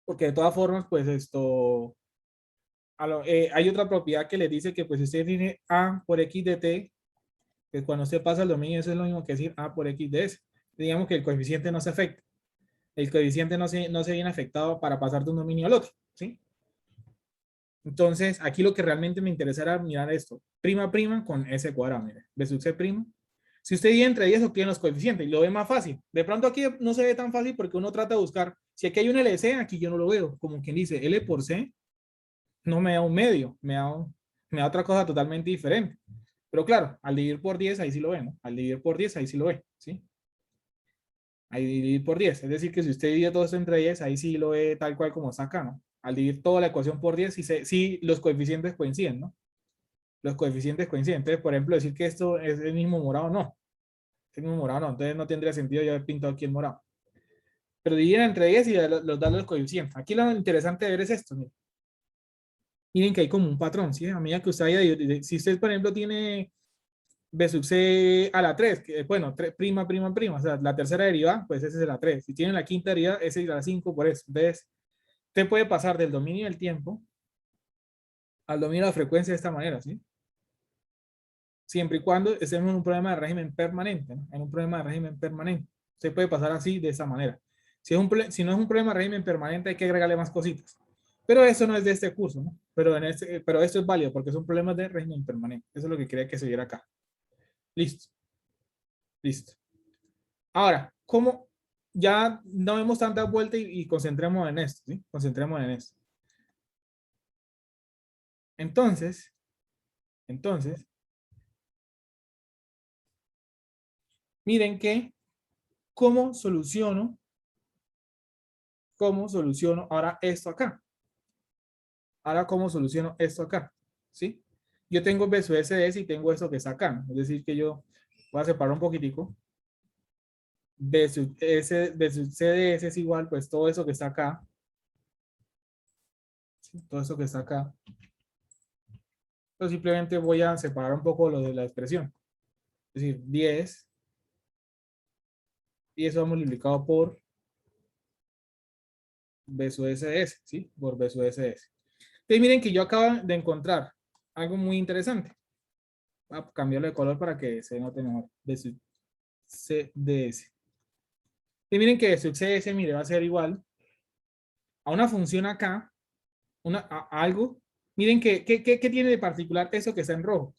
Speaker 1: Porque de todas formas, pues hay otra propiedad que les dice que pues si usted tiene A por X de T, que cuando usted pasa el dominio, eso es lo mismo que decir A por X de S. Digamos que el coeficiente no se afecta. El coeficiente no se viene afectado para pasar de un dominio al otro, ¿sí? Entonces, aquí lo que realmente me interesa era mirar esto. Prima prima con S cuadrado, mire. B sub C prima. Si usted divide entre 10, obtiene los coeficientes y lo ve más fácil. De pronto aquí no se ve tan fácil porque uno trata de buscar. Si aquí hay un LC, aquí yo no lo veo. Como quien dice, L por C no me da un medio, me da otra cosa totalmente diferente. Pero claro, al dividir por 10, ahí sí lo ve, ¿no? Al dividir por 10, ahí sí lo ve, ¿sí? Ahí dividir por 10. Es decir, que si usted divide todo esto entre 10, ahí sí lo ve tal cual como está acá, ¿no? Al dividir toda la ecuación por 10, sí los coeficientes coinciden, ¿no? Los coeficientes coinciden. Entonces, por ejemplo, decir que esto es el mismo morado, no. Es el mismo morado, no. Entonces no tendría sentido yo haber pintado aquí el morado. Pero dividir entre 10 y los darle los coeficientes. Aquí lo interesante de ver es esto, miren. Miren que hay como un patrón, ¿sí? A medida que usted vaya, si usted, por ejemplo, tiene B sub C a la 3, que, bueno, prima, prima, prima, o sea, la tercera derivada, pues esa es la 3. Si tiene la quinta derivada, esa es la 5, por eso. Entonces, usted puede pasar del dominio del tiempo al dominio de la frecuencia de esta manera, ¿sí? Siempre y cuando estemos en un problema de régimen permanente, ¿no? En un problema de régimen permanente. Se puede pasar así, de esa manera. Si no es un problema de régimen permanente, hay que agregarle más cositas. Pero eso no es de este curso, ¿no? Pero esto es válido porque son problemas de régimen permanente. Eso es lo que quería que se viera acá. Listo. Listo. Ahora, ¿cómo? Ya no vemos tanta vuelta y concentremos en esto, ¿sí? Concentremos en esto. Entonces, miren que, ¿cómo soluciono ahora esto acá? Ahora, ¿cómo soluciono esto acá? ¿Sí? Yo tengo B sub SDS y tengo esto que está acá. Es decir, que yo voy a separar un poquitico. B sub CDS es igual, pues todo eso que está acá. ¿Sí? Todo eso que está acá. Yo simplemente voy a separar un poco lo de la expresión. Es decir, 10. Y eso va multiplicado por B sub SDS, ¿sí? Por B sub SDS. Entonces miren que yo acabo de encontrar algo muy interesante. Voy a cambiarlo de color para que se note mejor. B sub CDS. Y miren que B sub CS, mire, va a ser igual a una función acá, a algo. Miren ¿qué tiene de particular eso que está en rojo?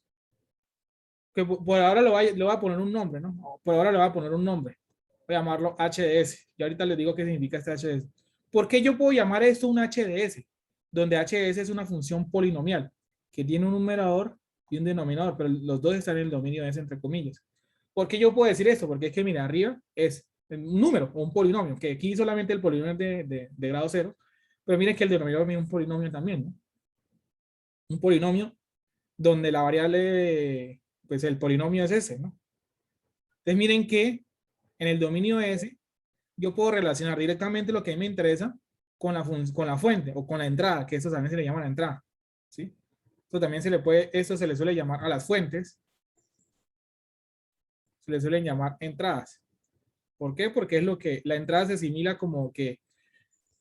Speaker 1: Que por ahora le voy a poner un nombre, ¿no? Por ahora le voy a poner un nombre. Voy a llamarlo HDS. Y ahorita les digo qué significa este HDS. ¿Por qué yo puedo llamar esto un HDS? Donde HDS es una función polinomial que tiene un numerador y un denominador, pero los dos están en el dominio de S entre comillas. ¿Por qué yo puedo decir esto? Porque es que, mira, arriba es un número o un polinomio, que aquí solamente el polinomio es de grado 0, Pero miren que el denominador es un polinomio también, ¿no? Un polinomio donde la variable, pues el polinomio es ese, ¿no? Entonces miren que en el dominio S yo puedo relacionar directamente lo que a mí me interesa con la fuente o con la entrada, que eso también se le llama la entrada, ¿sí? Esto también eso se le suele llamar a las fuentes, se le suelen llamar entradas. ¿Por qué? Porque es lo que la entrada se asimila como que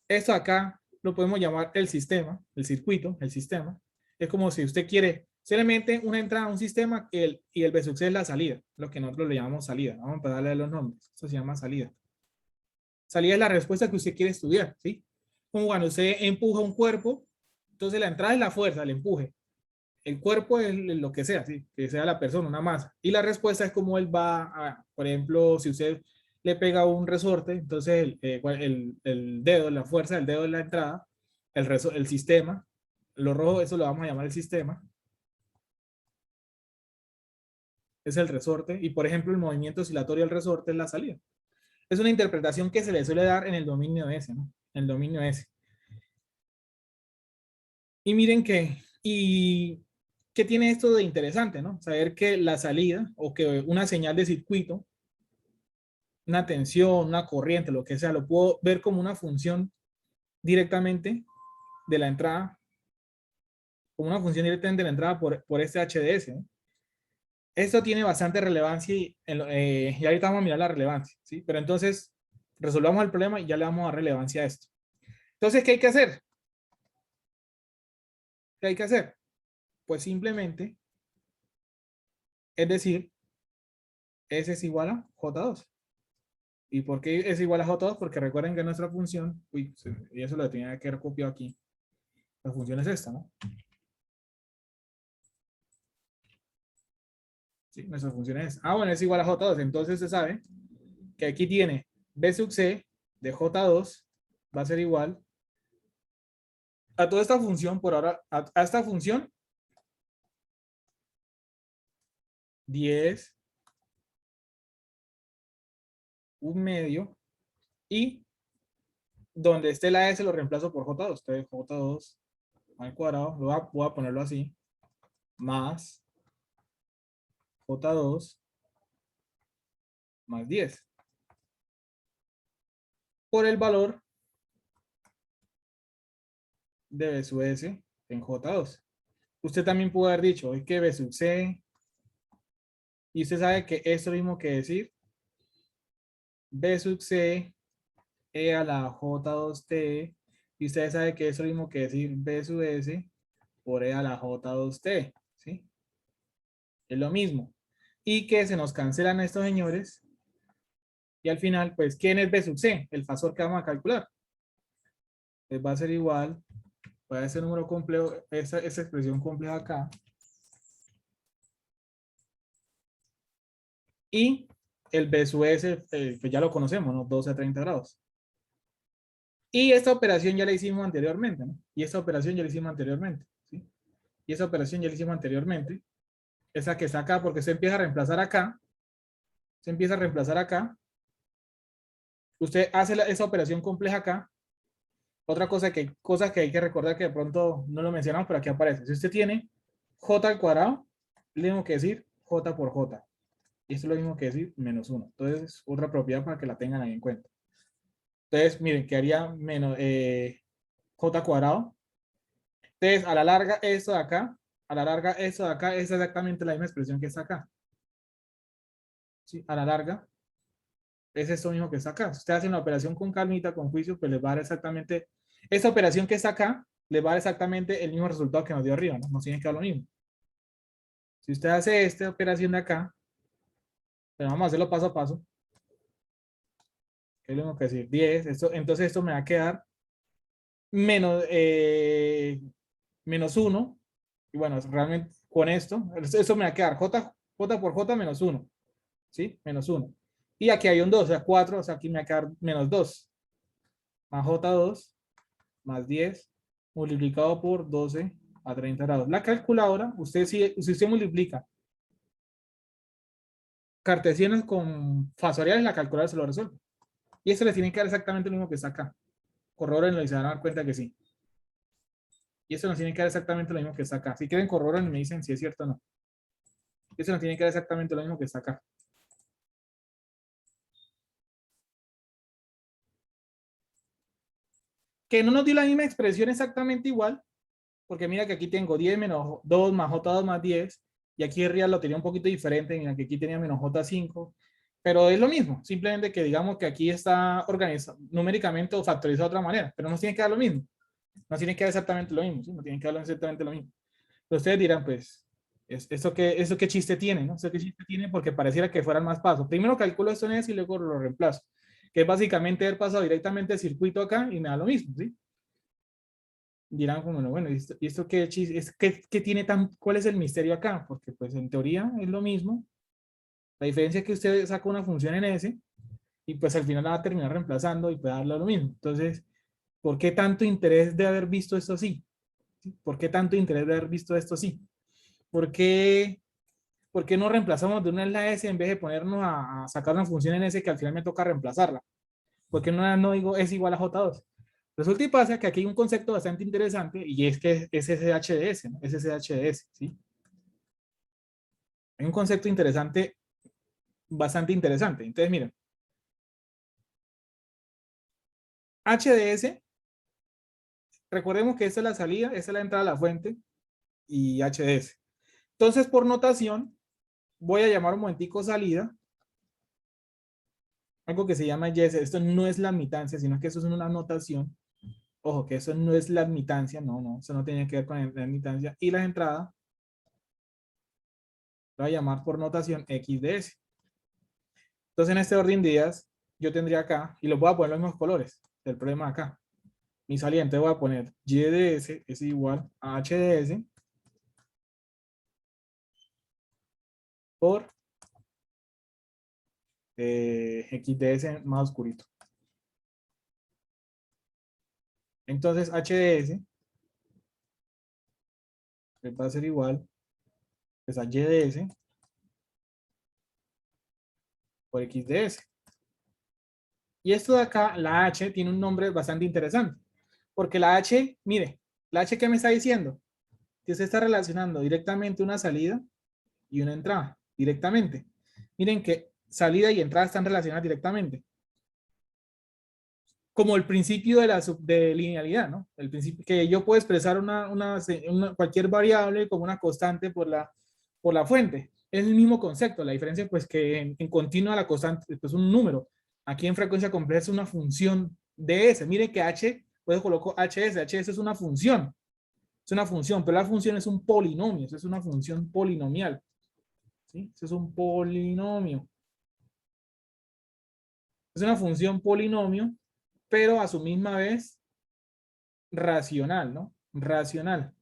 Speaker 1: esto acá lo podemos llamar el sistema, el circuito, el sistema. Es como si usted quiere solamente una entrada a un sistema y el B sub C es la salida, lo que nosotros le llamamos salida. Vamos a darle los nombres. Esto se llama salida. Salida es la respuesta que usted quiere estudiar, ¿sí? Como cuando usted empuja un cuerpo, entonces la entrada es la fuerza, el empuje. El cuerpo es lo que sea, ¿sí? Que sea la persona, una masa. Y la respuesta es como él va a, por ejemplo, si usted le pega un resorte, entonces el dedo, la fuerza del dedo es la entrada, el sistema, lo rojo, eso lo vamos a llamar el sistema, es el resorte, y por ejemplo el movimiento oscilatorio del resorte es la salida. Es una interpretación que se le suele dar en el dominio S, ¿no? En el dominio S. Y miren y qué tiene esto de interesante, ¿no? Saber que la salida o que una señal de circuito, una tensión, una corriente, lo que sea, lo puedo ver como una función directamente de la entrada, como una función directamente de la entrada por este HDS, ¿no? Esto tiene bastante relevancia y ahorita vamos a mirar la relevancia, ¿sí? Pero entonces resolvamos el problema y ya le vamos a dar relevancia a esto. Entonces, ¿qué hay que hacer? ¿Qué hay que hacer? Pues simplemente, es decir, S es igual a J2. ¿Y por qué es igual a J2? Porque recuerden que nuestra función, y eso lo tenía que haber copiado aquí. La función es esta, ¿no? Sí, nuestra función es esta. Ah, bueno, es igual a J2. Entonces se sabe que aquí tiene B sub C de J2 va a ser igual a toda esta función por ahora, a esta función 10, un medio, y donde esté la S lo reemplazo por J2. Entonces J2 al cuadrado, voy a ponerlo así, más J2 más 10 por el valor de B sub S en J2. Usted también pudo haber dicho, es que B sub C, y usted sabe que es lo mismo que decir B sub C E a la J2T, y usted sabe que es lo mismo que decir B sub S por E a la J2T, ¿sí? Es lo mismo. Y que se nos cancelan estos señores, y al final, pues, ¿quién es B sub C? El fasor que vamos a calcular. Pues va a ser igual, para ese número complejo, esa expresión compleja acá, y el B sub S, pues ya lo conocemos, ¿no? 12 a 30 grados. Y esta operación ya la hicimos anteriormente, ¿no? Y esta operación ya la hicimos anteriormente, ¿sí? Y esa operación ya la hicimos anteriormente. Esa que está acá, porque se empieza a reemplazar acá. Se empieza a reemplazar acá. Usted hace esa operación compleja acá. Otra cosa cosas que hay que recordar que de pronto no lo mencionamos, pero aquí aparece. Si usted tiene j al cuadrado, le tengo que decir j por j. Y esto es lo mismo que decir menos 1. Entonces, otra propiedad para que la tengan ahí en cuenta. Entonces, miren, que haría menos j cuadrado. Entonces, a la larga, esto de acá, a la larga, esto de acá es exactamente la misma expresión que está acá. ¿Sí? A la larga, es esto mismo que está acá. Si usted hace una operación con calmita, con juicio, pues les va a dar exactamente, esta operación que está acá, les va a dar exactamente el mismo resultado que nos dio arriba, ¿no? Nos tiene que dar lo mismo. Si usted hace esta operación de acá, pues vamos a hacerlo paso a paso. Es lo mismo que decir 10, entonces esto me va a quedar menos, menos 1. Y bueno, realmente con esto me va a quedar j por j menos 1. ¿Sí? Menos 1. Y aquí hay un 2, o sea, 4, o sea, aquí me va a quedar menos 2. Más j2 más 10 multiplicado por 12 a 30 grados. La calculadora, si usted multiplica cartesianos con fasoriales, la calculadora se lo resuelve. Y eso le tiene que dar exactamente lo mismo que está acá. corroborenlo y se van a dar cuenta que sí. Y eso nos tiene que dar exactamente lo mismo que está acá. Si quieren, corroboren y me dicen si es cierto o no. Eso nos tiene que dar exactamente lo mismo que está acá. Que no nos dio la misma expresión exactamente igual, porque mira que aquí tengo 10 menos 2 más J2 más 10, y aquí real lo tenía un poquito diferente, mira que aquí tenía menos J5, pero es lo mismo, simplemente que digamos que aquí está organizado numéricamente o factorizado de otra manera, pero nos tiene que dar lo mismo, nos tiene que dar exactamente lo mismo, ¿sí? Nos tiene que dar exactamente lo mismo. Pero ustedes dirán, pues, ¿eso qué chiste tiene? ¿No? ¿Eso qué chiste tiene? Porque pareciera que fueran más pasos. Primero calculo esto en ese y luego lo reemplazo, que es básicamente haber pasado directamente el circuito acá y me da lo mismo, ¿sí? Dirán como, bueno, ¿y esto qué, qué tiene tan, cuál es el misterio acá? Porque pues en teoría es lo mismo. La diferencia es que usted saca una función en S y pues al final la va a terminar reemplazando y puede darle lo mismo. Entonces, ¿por qué tanto interés de haber visto esto así? ¿Por qué tanto interés de haber visto esto así? ¿Por qué, por qué no reemplazamos de una en la S en vez de ponernos a sacar una función en S que al final me toca reemplazarla? ¿Por qué no digo S igual a J2? Resulta y pasa que aquí hay un concepto bastante interesante y es que es SSHDS, ¿no? SSHDS, ¿sí? Hay un concepto interesante, bastante interesante. Entonces, miren, HDS, recordemos que esta es la salida, esta es la entrada a la fuente y HDS. Entonces, por notación, voy a llamar un momentico salida, algo que se llama YS. Esto no es la admitancia, sino que eso es una notación. Ojo, que eso no es la admitancia, no, eso no tiene que ver con la admitancia. Y las entradas, lo voy a llamar por notación XDS. Entonces, en este orden de ideas, yo tendría acá, y los voy a poner los mismos colores del problema acá. Mi saliente voy a poner Y de S es igual a H de S por X de S más oscurito. Entonces, H de S va a ser igual pues, a Y de S por X de S. Y esto de acá, la H, tiene un nombre bastante interesante. Porque la H, mire, la H, ¿qué me está diciendo? Que usted está relacionando directamente una salida y una entrada, directamente. Miren que salida y entrada están relacionadas directamente. Como el principio de de linealidad, ¿no? El principio que yo puedo expresar cualquier variable como una constante por la fuente. Es el mismo concepto, la diferencia pues que en continua la constante es pues, un número. Aquí en frecuencia compleja es una función de S. Miren que H, pues coloco HS es una función, pero la función es un polinomio, eso es una función polinomial. ¿Sí? Eso es un polinomio. Es una función polinomio, pero a su misma vez racional, ¿no? Racional.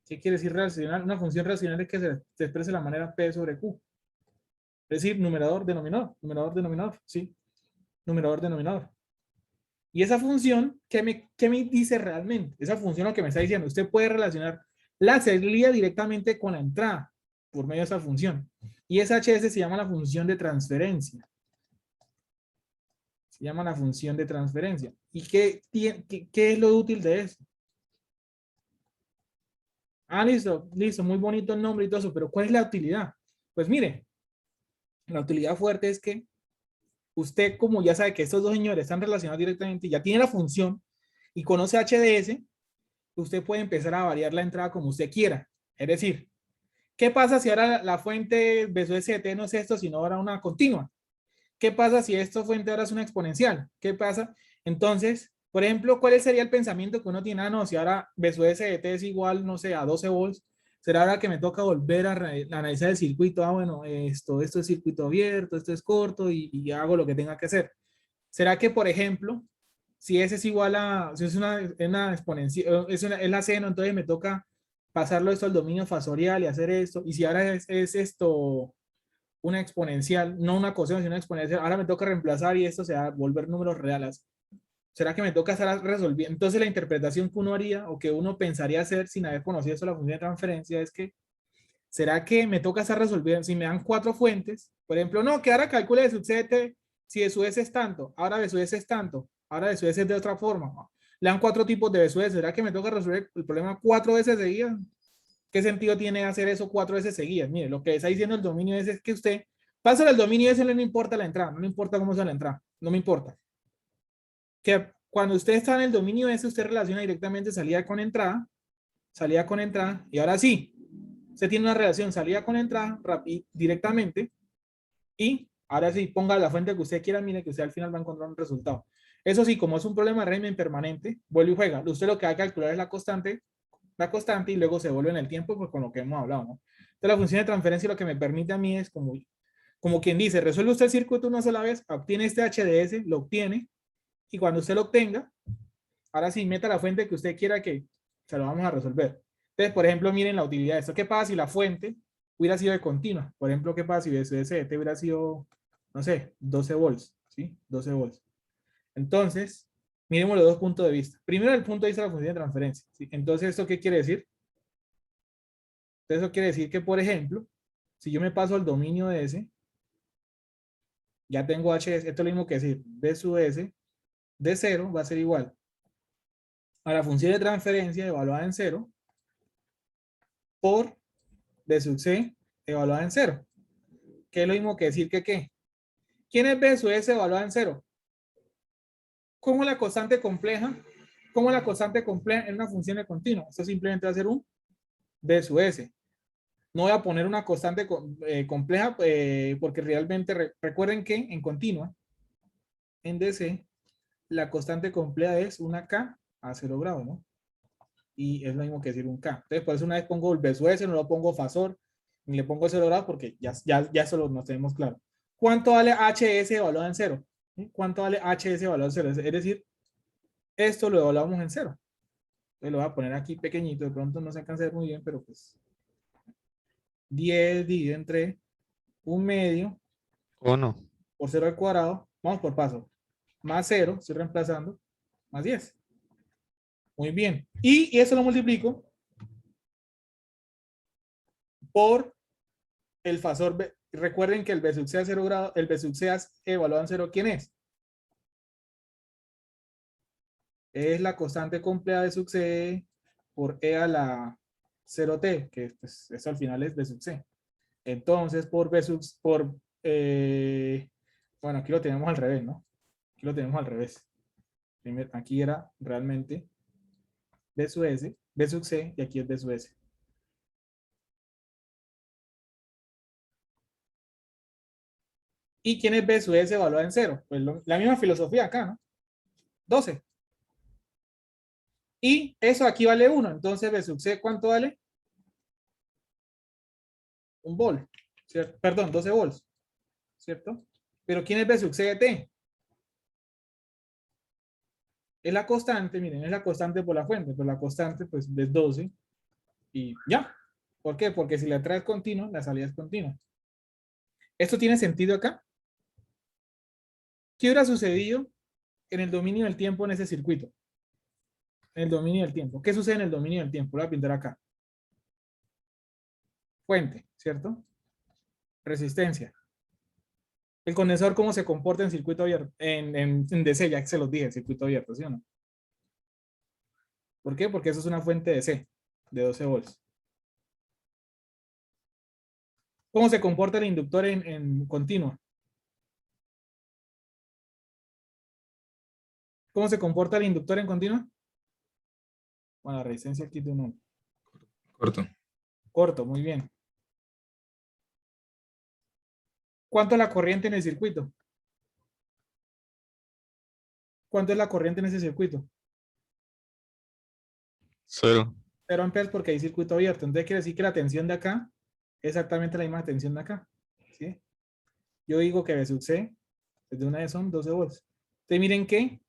Speaker 1: ¿Qué quiere decir racional? Una función racional es que se expresa de la manera P sobre Q. Es decir, numerador, denominador, ¿sí? Numerador, denominador. Y esa función, qué me dice realmente? Esa función lo que me está diciendo, usted puede relacionar la salida directamente con la entrada por medio de esa función. Y esa HS se llama la función de transferencia. Se llama la función de transferencia. ¿Y qué es lo útil de eso? Ah, listo, listo, muy bonito el nombre y todo eso, pero ¿cuál es la utilidad? Pues mire, la utilidad fuerte es que usted, como ya sabe que estos dos señores están relacionados directamente, ya tiene la función y conoce HDS, usted puede empezar a variar la entrada como usted quiera. Es decir, ¿qué pasa si ahora la fuente BST no es esto, sino ahora una continua? ¿Qué pasa si esta fuente ahora es una exponencial? ¿Qué pasa? Entonces, por ejemplo, ¿cuál sería el pensamiento que uno tiene? Ah, no, si ahora BST es igual, no sé, a 12 volts, será ahora que me toca volver a analizar el circuito. Ah, bueno, esto es circuito abierto, esto es corto y hago lo que tenga que hacer. ¿Será que, por ejemplo, si ese es igual a, si es una exponencial, es la seno, entonces me toca pasarlo esto al dominio fasorial y hacer esto? Y si ahora es esto una exponencial, no una coseno, sino una exponencial, ahora me toca reemplazar y esto se va a volver números reales. ¿Será que me toca estar resolviendo? Entonces la interpretación que uno haría o que uno pensaría hacer sin haber conocido eso, la función de transferencia, es que ¿será que me toca estar resolviendo? Si me dan cuatro fuentes, por ejemplo, no, que ahora calcule de sub CT Si de su S es tanto, ahora de su S es tanto, ahora de su S es de otra forma. Le dan 4 tipos de su S. ¿Será que me toca resolver el problema 4 veces seguidas? ¿Qué sentido tiene hacer eso 4 veces seguidas? Mire, lo que está diciendo el dominio S es que usted pasa el dominio S, no le importa la entrada, no le importa cómo sea la entrada, no me importa. Que cuando usted está en el dominio S, usted relaciona directamente salida con entrada, y ahora sí, usted tiene una relación salida con entrada directamente, y ahora sí, ponga la fuente que usted quiera, mire que usted al final va a encontrar un resultado. Eso sí, como es un problema de régimen permanente, vuelve y juega. Usted lo que va a calcular es la constante, y luego se vuelve en el tiempo, pues con lo que hemos hablado, ¿no? Entonces la función de transferencia lo que me permite a mí es como quien dice, resuelve usted el circuito una sola vez, obtiene este HDS, lo obtiene, y cuando usted lo obtenga, ahora sí, meta la fuente que usted quiera que se lo vamos a resolver. Entonces, por ejemplo, miren la utilidad de esto. ¿Qué pasa si la fuente hubiera sido de continua? Por ejemplo, ¿qué pasa si de SDT hubiera sido, no sé, 12 volts? ¿Sí? 12 volts. Entonces, miremos los dos puntos de vista. Primero, el punto de vista de la función de transferencia. ¿Sí? Entonces, ¿esto qué quiere decir? Entonces, eso quiere decir que, por ejemplo, si yo me paso al dominio de S, ya tengo HS, esto es lo mismo que decir, B sub S de 0 va a ser igual a la función de transferencia evaluada en 0 por B sub C evaluada en 0. Que es lo mismo que decir que ¿qué? ¿Quién es B sub S evaluada en 0? ¿Cómo la constante compleja? ¿Cómo la constante compleja en una función de continuo? Esto simplemente va a ser un B sub S. No voy a poner una constante compleja porque realmente recuerden que en continua, en DC, la constante compleja es una K a 0 grados, ¿no? Y es lo mismo que decir un K. Entonces, por eso una vez pongo el B sub S, no lo pongo fasor, ni le pongo 0 grados porque ya solo nos tenemos claro. ¿Cuánto vale HS evaluado en 0? ¿Cuánto vale HS evaluado en 0? Es decir, esto lo evaluamos en 0. Entonces lo voy a poner aquí pequeñito, de pronto no se alcanza a ver muy bien, pero pues 10 dividido entre 1/2
Speaker 3: 1.
Speaker 1: por 0 al cuadrado, vamos por paso, más 0, estoy reemplazando, más 10. Muy bien. Y eso lo multiplico por el fasor B. Recuerden que el B sub C a 0 grados, el B sub C evaluado en 0, ¿quién es? Es la constante compleja de sub C por E a la 0T, que pues, eso al final es B sub C. Entonces, bueno, aquí lo tenemos al revés, ¿no? Aquí lo tenemos al revés. Aquí era realmente B sub S, B sub C, y aquí es B sub S. ¿Y quién es B sub S evaluada en 0? Pues la misma filosofía acá, ¿no? 12. Y eso aquí vale 1. Entonces, B sub C, ¿cuánto vale? 1 volt. ¿Cierto? Perdón, 12 volts. ¿Cierto? Pero ¿quién es B sub C de T? Es la constante, miren, es la constante por la fuente. Pero la constante, pues, es 12. Y ya. ¿Por qué? Porque si la entrada es continua, la salida es continua. ¿Esto tiene sentido acá? ¿Qué hubiera sucedido en el dominio del tiempo en ese circuito? En el dominio del tiempo. ¿Qué sucede en el dominio del tiempo? Lo voy a pintar acá. Fuente, ¿cierto? Resistencia. El condensador, ¿cómo se comporta en circuito abierto? En DC, ya que se los dije, en circuito abierto, ¿sí o no? ¿Por qué? Porque eso es una fuente DC de 12 volts. ¿Cómo se comporta el inductor en continua? ¿Cómo se comporta el inductor en continua? Bueno, la resistencia aquí de 1.
Speaker 2: Corto.
Speaker 1: Corto, muy bien. ¿Cuánto es la corriente en el circuito? ¿Cuánto es la corriente en ese circuito?
Speaker 3: 0.
Speaker 1: 0 amperes porque hay circuito abierto. Entonces quiere decir que la tensión de acá es exactamente la misma tensión de acá. ¿Sí? Yo digo que B sub C, desde una vez son 12 volts. Entonces miren que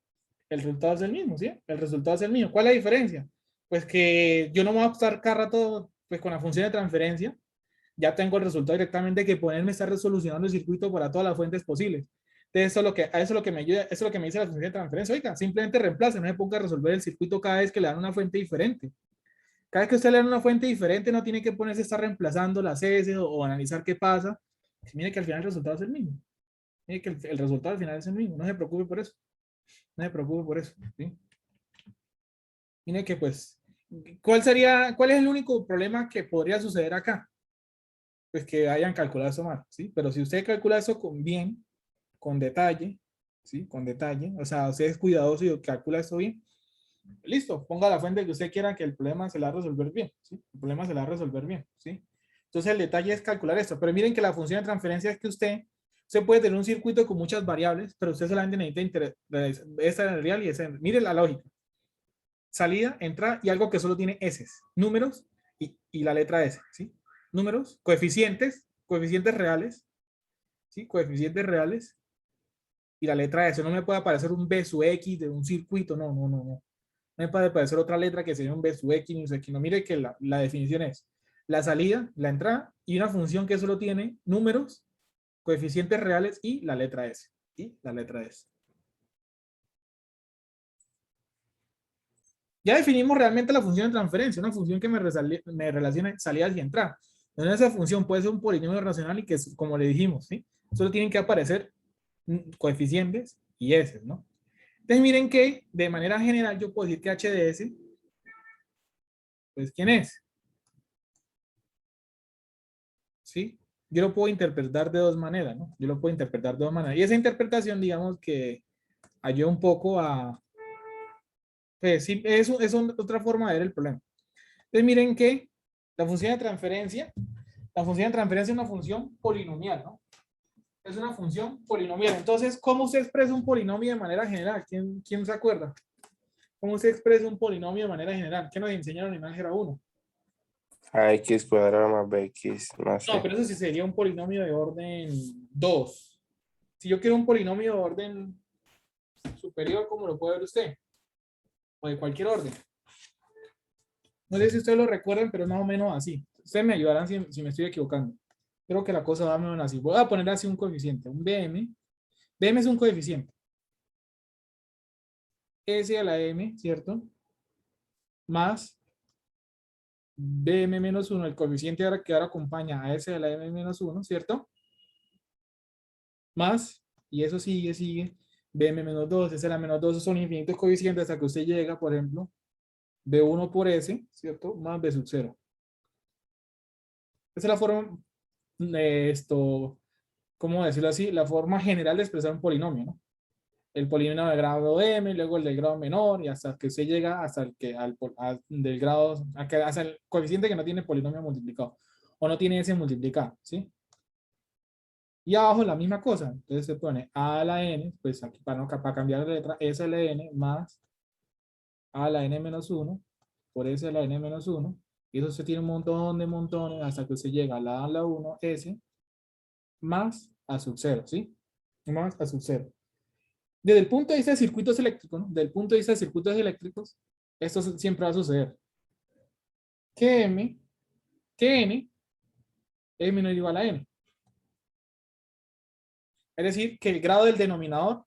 Speaker 1: el resultado es el mismo, ¿sí? El resultado es el mismo. ¿Cuál es la diferencia? Pues que yo no me voy a estar cada rato pues, con la función de transferencia. Ya tengo el resultado directamente que ponerme estar resolucionando el circuito para todas las fuentes posibles. Entonces, eso es lo que me ayuda, eso es lo que me dice la función de transferencia. Oiga, simplemente reemplace, no se ponga a resolver el circuito cada vez que le dan una fuente diferente. Cada vez que usted le da una fuente diferente, no tiene que ponerse a estar reemplazando las S o analizar qué pasa. Mire que al final el resultado es el mismo. Mire que el resultado al final es el mismo. No se preocupe por eso. No se preocupe por eso. ¿Sí? Mire que pues, ¿cuál es el único problema que podría suceder acá? Pues que hayan calculado eso mal, ¿sí? Pero si usted calcula eso con bien, con detalle, ¿sí? Con detalle, o sea, usted es cuidadoso y calcula eso bien, listo, ponga la fuente que usted quiera que el problema se la va a resolver bien, ¿sí? El problema se la va a resolver bien, ¿sí? Entonces el detalle es calcular esto, pero miren que la función de transferencia es que usted puede tener un circuito con muchas variables, pero usted solamente necesita esa en el real y esa en, mire la lógica. Salida, entrada y algo que solo tiene S, números y la letra S, ¿sí? Números, coeficientes reales, ¿sí? Coeficientes reales y la letra S. No me puede aparecer un B sub X de un circuito, no, no, no, no. No me puede aparecer otra letra que sea un B sub X, ni un X. No, mire que la definición es la salida, la entrada y una función que solo tiene números, coeficientes reales y la letra S. Y la letra S. Ya definimos realmente la función de transferencia, una función que me relacione salidas y entradas. Entonces esa función puede ser un polinomio racional y que, como le dijimos, ¿sí? Solo tienen que aparecer coeficientes y S, ¿no? Entonces miren que de manera general yo puedo decir que h de s, pues ¿quién es? ¿Sí? Yo lo puedo interpretar de dos maneras, ¿no? Yo lo puedo interpretar de dos maneras. Y esa interpretación, digamos que ayuda un poco a, pues sí, es otra forma de ver el problema. Entonces miren que la función de transferencia, la función de transferencia es una función polinomial, ¿no? Es una función polinomial. Entonces, ¿cómo se expresa un polinomio de manera general? ¿Quién se acuerda? ¿Cómo se expresa un polinomio de manera general? ¿Qué nos enseñaron en álgebra 1?
Speaker 3: AX cuadrado más BX más
Speaker 1: No,
Speaker 3: C.
Speaker 1: pero eso sí sería un polinomio de orden 2. Si yo quiero un polinomio de orden superior, ¿cómo lo puede ver usted? O de cualquier orden. No sé si ustedes lo recuerdan, pero es más o menos así. Ustedes me ayudarán si me estoy equivocando. Creo que la cosa va más o menos así. Voy a poner así un coeficiente, un BM. BM es un coeficiente. S a la M, ¿cierto? Más BM menos 1, el coeficiente ahora que ahora acompaña a S a la M menos 1, ¿cierto? Más, y eso sigue, BM menos 2, S a la menos 2, son infinitos coeficientes hasta que usted llega, por ejemplo, B1 por S, ¿cierto? Más B sub 0. Esa es la forma, ¿cómo decirlo así? La forma general de expresar un polinomio, ¿no? El polinomio de grado m, luego el del grado menor, y hasta que usted llega hasta el que, del grado, hasta el coeficiente que no tiene polinomio multiplicado, o no tiene ese multiplicado, ¿sí? Y abajo la misma cosa, entonces se pone a a la n, pues aquí para cambiar la letra, s a la n más a a la n menos 1, por s a la n menos 1, y eso se tiene un montón de montones hasta que se llega a la 1, s, más a sub 0, ¿sí? Más a sub 0. Desde el punto de vista de circuitos eléctricos, ¿no? Desde el punto de vista de circuitos eléctricos, esto siempre va a suceder. Que M, que N es menor o igual a N. Es decir, que el grado del denominador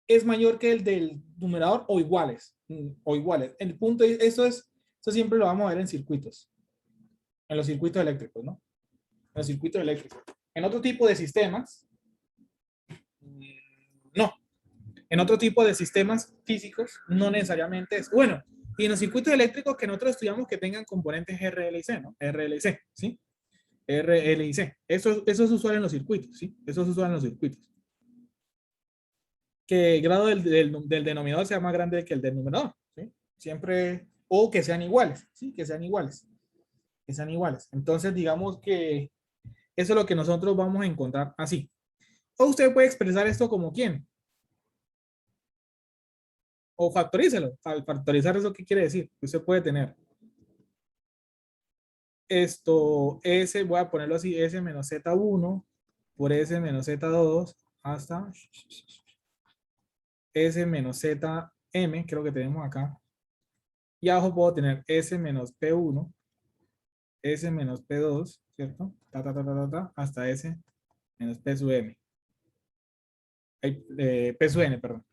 Speaker 1: es mayor que el del numerador o iguales. O iguales. El punto, eso siempre lo vamos a ver en circuitos. En los circuitos eléctricos, ¿no? En los circuitos eléctricos. En otro tipo de sistemas, no. En otro tipo de sistemas físicos, no necesariamente es. Bueno, y en los circuitos eléctricos que nosotros estudiamos que tengan componentes RLC, ¿no? RLC, ¿sí? RLC. Eso es usual en los circuitos, ¿sí? Eso es usual en los circuitos. Que el grado del denominador sea más grande que el del numerador, ¿sí? Siempre, o que sean iguales, ¿sí? Que sean iguales. Que sean iguales. Entonces, digamos que eso es lo que nosotros vamos a encontrar así. O usted puede expresar esto como quién. O factorícelo. Factorizar eso, ¿qué quiere decir? Que usted puede tener esto, S, voy a ponerlo así, S menos Z1 por S menos Z2 hasta S menos ZM, creo que tenemos acá. Y abajo puedo tener S menos P1, S menos P2, ¿cierto? Hasta S menos P sub M. P sub N, perdón.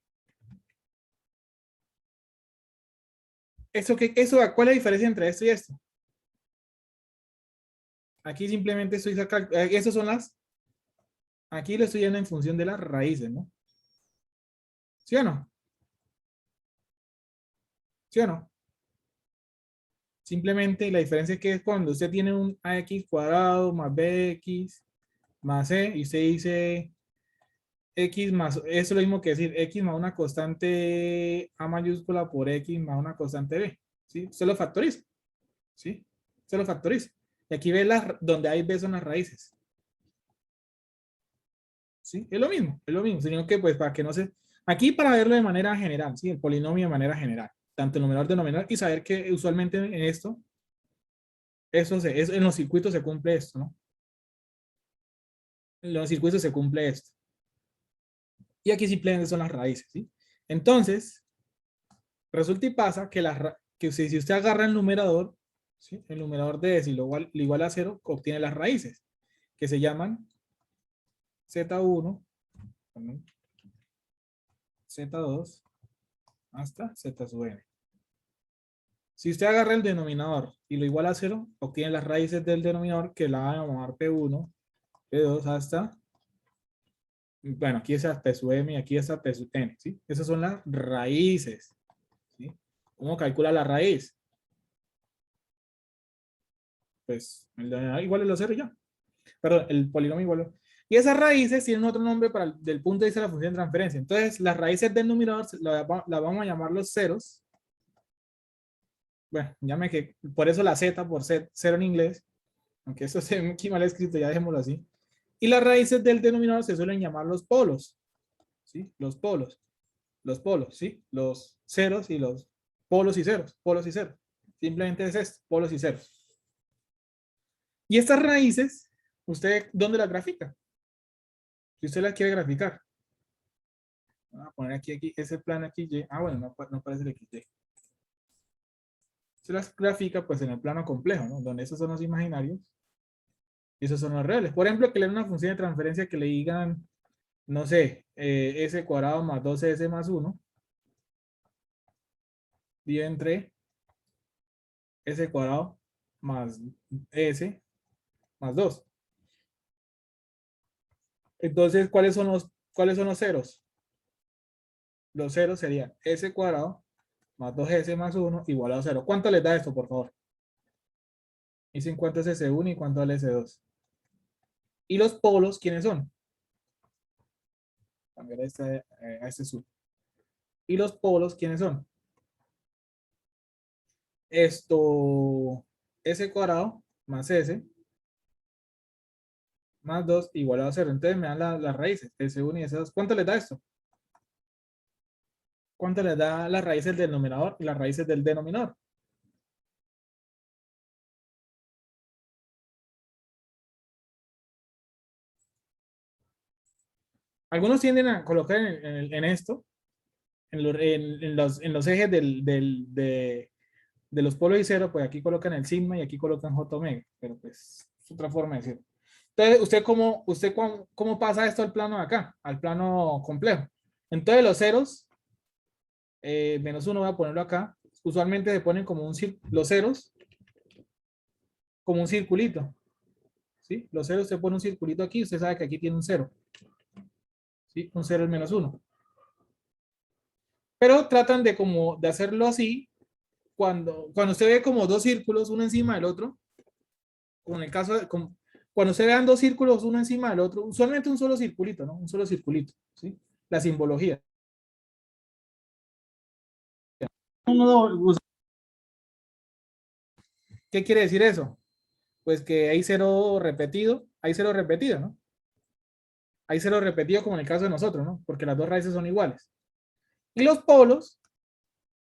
Speaker 1: ¿Cuál es la diferencia entre esto y esto? Aquí simplemente estoy sacando, esas son Aquí lo estoy viendo en función de las raíces, ¿no? ¿Sí o no? ¿Sí o no? Simplemente la diferencia es que es cuando usted tiene un ax cuadrado más bx más c y usted dice x más, eso es lo mismo que decir x más una constante a mayúscula por x más una constante b, ¿sí? Usted lo factoriza, ¿sí? Usted lo factoriza. Y aquí ve donde hay b son las raíces. ¿Sí? Es lo mismo, sino que pues para que no se... Aquí para verlo de manera general, ¿sí? El polinomio de manera general, tanto numerador, denominador, y saber que usualmente en esto, en los circuitos se cumple esto, ¿no? En los circuitos se cumple esto. Y aquí simplemente son las raíces, ¿sí? Entonces, resulta y pasa que, si usted agarra el numerador, ¿sí? El numerador de S y lo igual a 0, obtiene las raíces, que se llaman Z1, Z2, hasta Z sub n. Si usted agarra el denominador y lo iguala a 0, obtiene las raíces del denominador, que la van a llamar P1, P2 hasta, bueno, aquí está P sub m y aquí está P sub n, ¿sí? Esas son las raíces, ¿sí? ¿Cómo calcula la raíz? Pues el denominador igual a 0 y ya. Perdón, el polinomio igual. Y esas raíces tienen otro nombre del punto de vista de la función de transferencia. Entonces, las raíces del numerador la vamos a llamar los ceros. Bueno, llame que por eso la Z por cero en inglés, aunque eso se ve aquí mal escrito, ya dejémoslo así. Y las raíces del denominador se suelen llamar los polos, ¿sí? Los polos, ¿sí? Los ceros y los polos y ceros, Simplemente es esto, polos y ceros. Y estas raíces, ¿usted dónde las grafica? Si usted las quiere graficar. Voy a poner aquí, ese plano aquí, Y. Ah, bueno, no parece el XY. Se las grafica pues en el plano complejo, ¿no? Donde esos son los imaginarios y esos son los reales. Por ejemplo, que le den una función de transferencia que le digan, no sé, s cuadrado más 2s más 1 y entre s cuadrado más s más 2. Entonces, ¿cuáles son los ceros? Los ceros serían s cuadrado más 2s más 1 igual a 0. ¿Cuánto les da esto, por favor? Dicen cuánto es S1 y cuánto es S2. ¿Y los polos quiénes son? Cambiar a este sub. ¿Y los polos quiénes son? Esto, S cuadrado más S más 2 igual a 0. Entonces me dan las raíces, S1 y S2. ¿Cuánto les da esto? ¿Cuánto les da las raíces del numerador y las raíces del denominador? Algunos tienden a colocar en esto, en los ejes de los polos y cero, pues aquí colocan el sigma y aquí colocan J omega, pero pues es otra forma de decirlo. Entonces, ¿cómo pasa esto al plano de acá? Al plano complejo. Entonces los ceros, menos 1 voy a ponerlo acá, usualmente se ponen como los ceros, como un circulito. ¿Sí? Los ceros se pone un circulito aquí, usted sabe que aquí tiene un 0. ¿Sí? Un 0 es menos 1. Pero tratan de hacerlo así, cuando usted ve como dos círculos, uno encima del otro, como en el caso de, cuando se vean dos círculos uno encima del otro, usualmente un solo circulito, ¿no? Un solo circulito, ¿sí? La simbología. ¿Qué quiere decir eso? Pues que hay cero repetido, ¿no? Hay cero repetido como en el caso de nosotros, ¿no? Porque las dos raíces son iguales. Y los polos,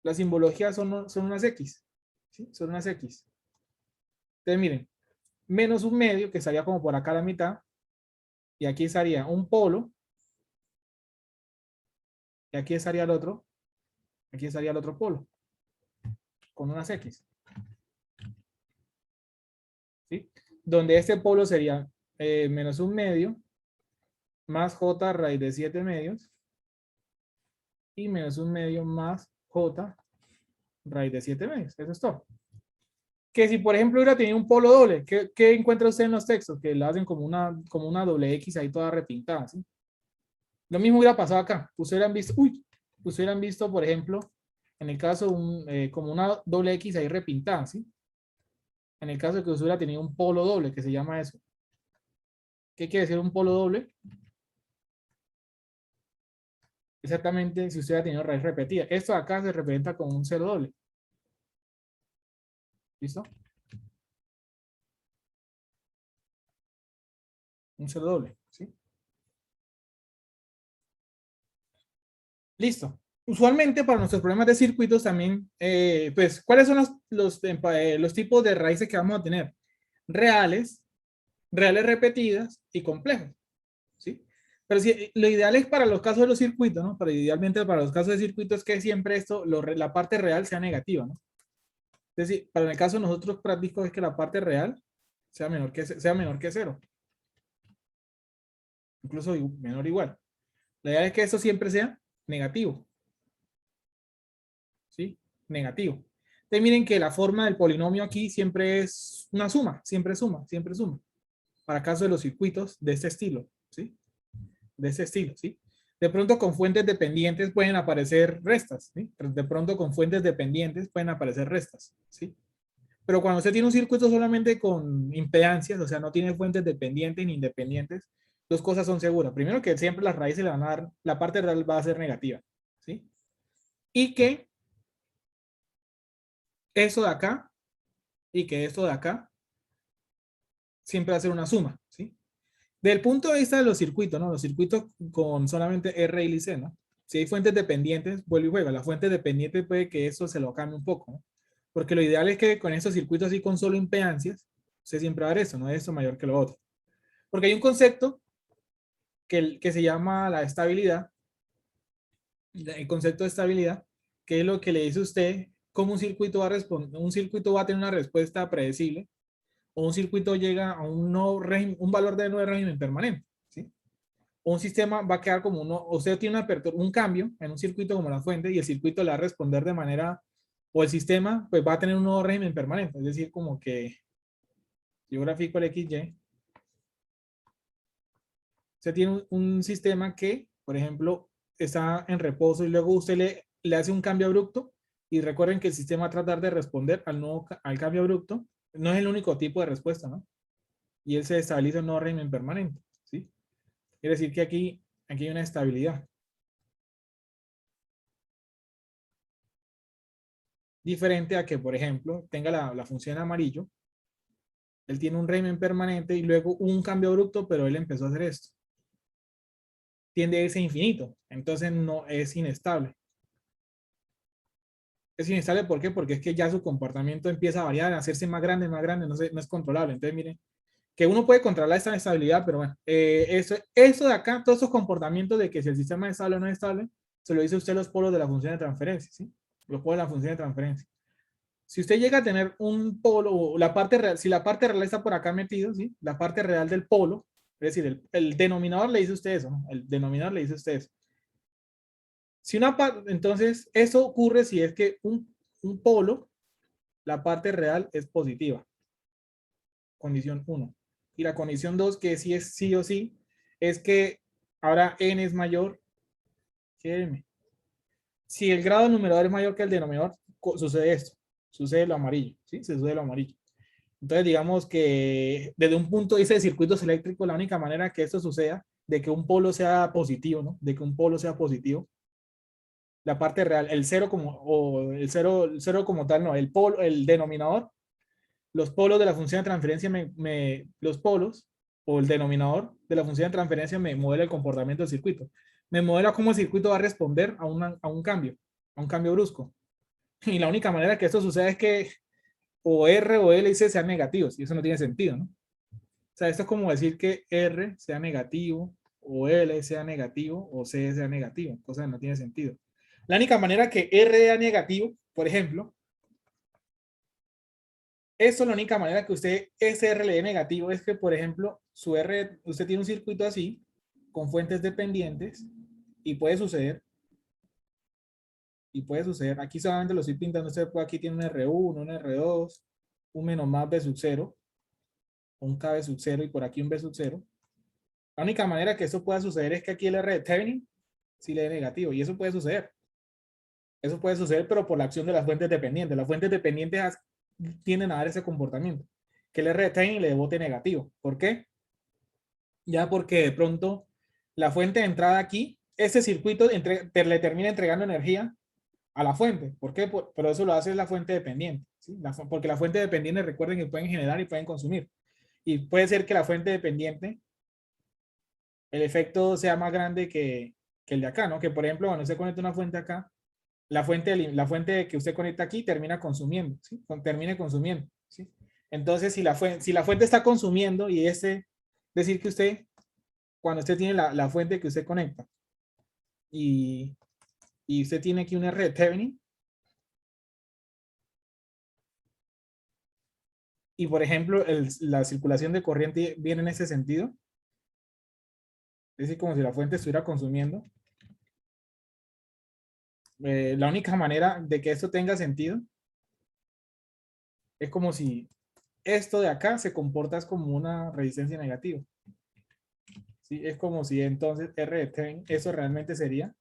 Speaker 1: la simbología son unas X, ¿sí? Son unas X. Entonces miren, menos un medio, que estaría como por acá a la mitad, y aquí estaría un polo, y aquí estaría el otro polo, con unas X. ¿Sí? Donde este polo sería menos un medio, más J raíz de 7 medios, y menos un medio más J raíz de 7 medios. Eso es todo. que si por ejemplo hubiera tenido un polo doble, ¿qué encuentra usted en los textos? Que lo hacen como una doble X ahí toda repintada, ¿sí? Lo mismo hubiera pasado acá. Ustedes hubieran visto, ustedes hubieran visto, por ejemplo, en el caso como una doble X ahí repintada, ¿sí? En el caso de que usted hubiera tenido un polo doble, que se llama eso. ¿Qué quiere decir un polo doble? Exactamente, si usted ha tenido raíz repetida. Esto de acá se representa con un cero doble. ¿Listo? Un cero doble, ¿sí? Listo. Usualmente para nuestros problemas de circuitos también, pues, ¿cuáles son los tipos de raíces que vamos a tener? Reales, reales repetidas y complejas, ¿sí? Pero si, lo ideal es para los casos de los circuitos, ¿no? Pero idealmente para los casos de circuitos es que siempre esto, la parte real sea negativa, ¿no? Es decir, para el caso de nosotros prácticos es que la parte real sea menor que cero, incluso menor o igual. La idea es que eso siempre sea negativo, ¿sí? Negativo. Entonces miren que la forma del polinomio aquí siempre es una suma, siempre suma, siempre suma. Para caso de los circuitos de este estilo, ¿sí? De este estilo, ¿sí? De pronto con fuentes dependientes pueden aparecer restas, ¿sí? De pronto con fuentes dependientes pueden aparecer restas, ¿sí? Pero cuando usted tiene un circuito solamente con impedancias, o sea, no tiene fuentes dependientes ni independientes, dos cosas son seguras. Primero, que siempre las raíces le van a dar, la parte real va a ser negativa, ¿sí? Y que eso de acá y que esto de acá siempre va a ser una suma, ¿sí? Del punto de vista de los circuitos, ¿no? Los circuitos con solamente R y C, ¿no? Si hay fuentes dependientes, vuelve y juega. Las fuentes dependientes puede que eso se lo cambie un poco, ¿no? Porque lo ideal es que con estos circuitos y con solo impedancias, usted siempre va a ver eso, no es eso mayor que lo otro. Porque hay un concepto que se llama la estabilidad, el concepto de estabilidad, que es lo que le dice a usted cómo un circuito va a responder, un circuito va a tener una respuesta predecible, o un circuito llega a un valor de nuevo régimen permanente, ¿sí? O un sistema va a quedar como usted tiene un cambio en un circuito como la fuente y el circuito le va a responder de manera, o el sistema pues va a tener un nuevo régimen permanente, es decir, como que yo grafico el XY, usted tiene un sistema que, por ejemplo, está en reposo y luego usted le hace un cambio abrupto y recuerden que el sistema va a tratar de responder al cambio abrupto, no es el único tipo de respuesta, ¿no? Y él se estabiliza en un nuevo régimen permanente, ¿sí? Quiere decir que aquí hay una estabilidad. Diferente a que, por ejemplo, tenga la función amarillo, él tiene un régimen permanente y luego un cambio abrupto, pero él empezó a hacer esto. Tiende a irse infinito, entonces no es inestable. Es inestable, ¿por qué? Porque es que ya su comportamiento empieza a variar, a hacerse más grande, no es controlable. Entonces, miren, que uno puede controlar esta inestabilidad, pero bueno, eso de acá, todos esos comportamientos de que si el sistema es estable o no es estable, se lo dice usted los polos de la función de transferencia, ¿sí? Los polos de la función de transferencia. Si usted llega a tener un polo, o la parte real, si la parte real está por acá metido, ¿sí? La parte real del polo, es decir, el denominador le dice usted eso, ¿no? El denominador le dice usted eso. Si entonces, eso ocurre si es que un polo, la parte real es positiva. Condición 1. Y la condición 2, que sí es sí o sí, es que ahora n es mayor que m. Si el grado del numerador es mayor que el denominador, sucede esto. Sucede lo amarillo, ¿sí? Se sucede lo amarillo. Entonces, digamos que desde un punto de vista de circuitos eléctricos, la única manera que esto suceda, de que un polo sea positivo, ¿no? De que un polo sea positivo, la parte real, el cero el cero como tal, no, el polo, el denominador, los polos de la función de transferencia, los polos o el denominador de la función de transferencia me modela el comportamiento del circuito. Me modela cómo el circuito va a responder a un cambio brusco. Y la única manera que esto suceda es que o R o L y C sean negativos, y eso no tiene sentido, ¿no? O sea, esto es como decir que R sea negativo, o L sea negativo, o C sea negativo, cosa que no tiene sentido. La única manera que R sea negativo, por ejemplo, eso es la única manera que usted SR le dé negativo, es que, por ejemplo, usted tiene un circuito así, con fuentes dependientes, y puede suceder, aquí solamente lo estoy pintando, usted aquí tiene un R1, un R2, un menos más B sub 0, un K B sub 0 y por aquí un B sub 0. La única manera que eso pueda suceder es que aquí el R de Thevenin sí le dé negativo, y eso puede suceder. Eso puede suceder, pero por la acción de las fuentes dependientes. Las fuentes dependientes tienden a dar ese comportamiento, que el R de Thevenin le dé bote negativo. ¿Por qué? Ya porque de pronto la fuente de entrada aquí, ese circuito le termina entregando energía a la fuente. ¿Por qué? Pero eso lo hace la fuente dependiente, ¿sí? Porque la fuente dependiente, recuerden que pueden generar y pueden consumir. Y puede ser que la fuente dependiente, el efecto sea más grande que el de acá, ¿no? Que por ejemplo, cuando usted conecta una fuente acá, la fuente que usted conecta aquí termina consumiendo, ¿sí? Termine consumiendo, ¿sí? Entonces, si la fuente está consumiendo y decir que usted, cuando usted tiene la fuente que usted conecta y usted tiene aquí un R de Thevenin, y por ejemplo, la circulación de corriente viene en ese sentido, es decir, como si la fuente estuviera consumiendo. La única manera de que esto tenga sentido es como si esto de acá se comporta como una resistencia negativa. ¿Sí? Es como si entonces R de Thevenin, eso realmente sería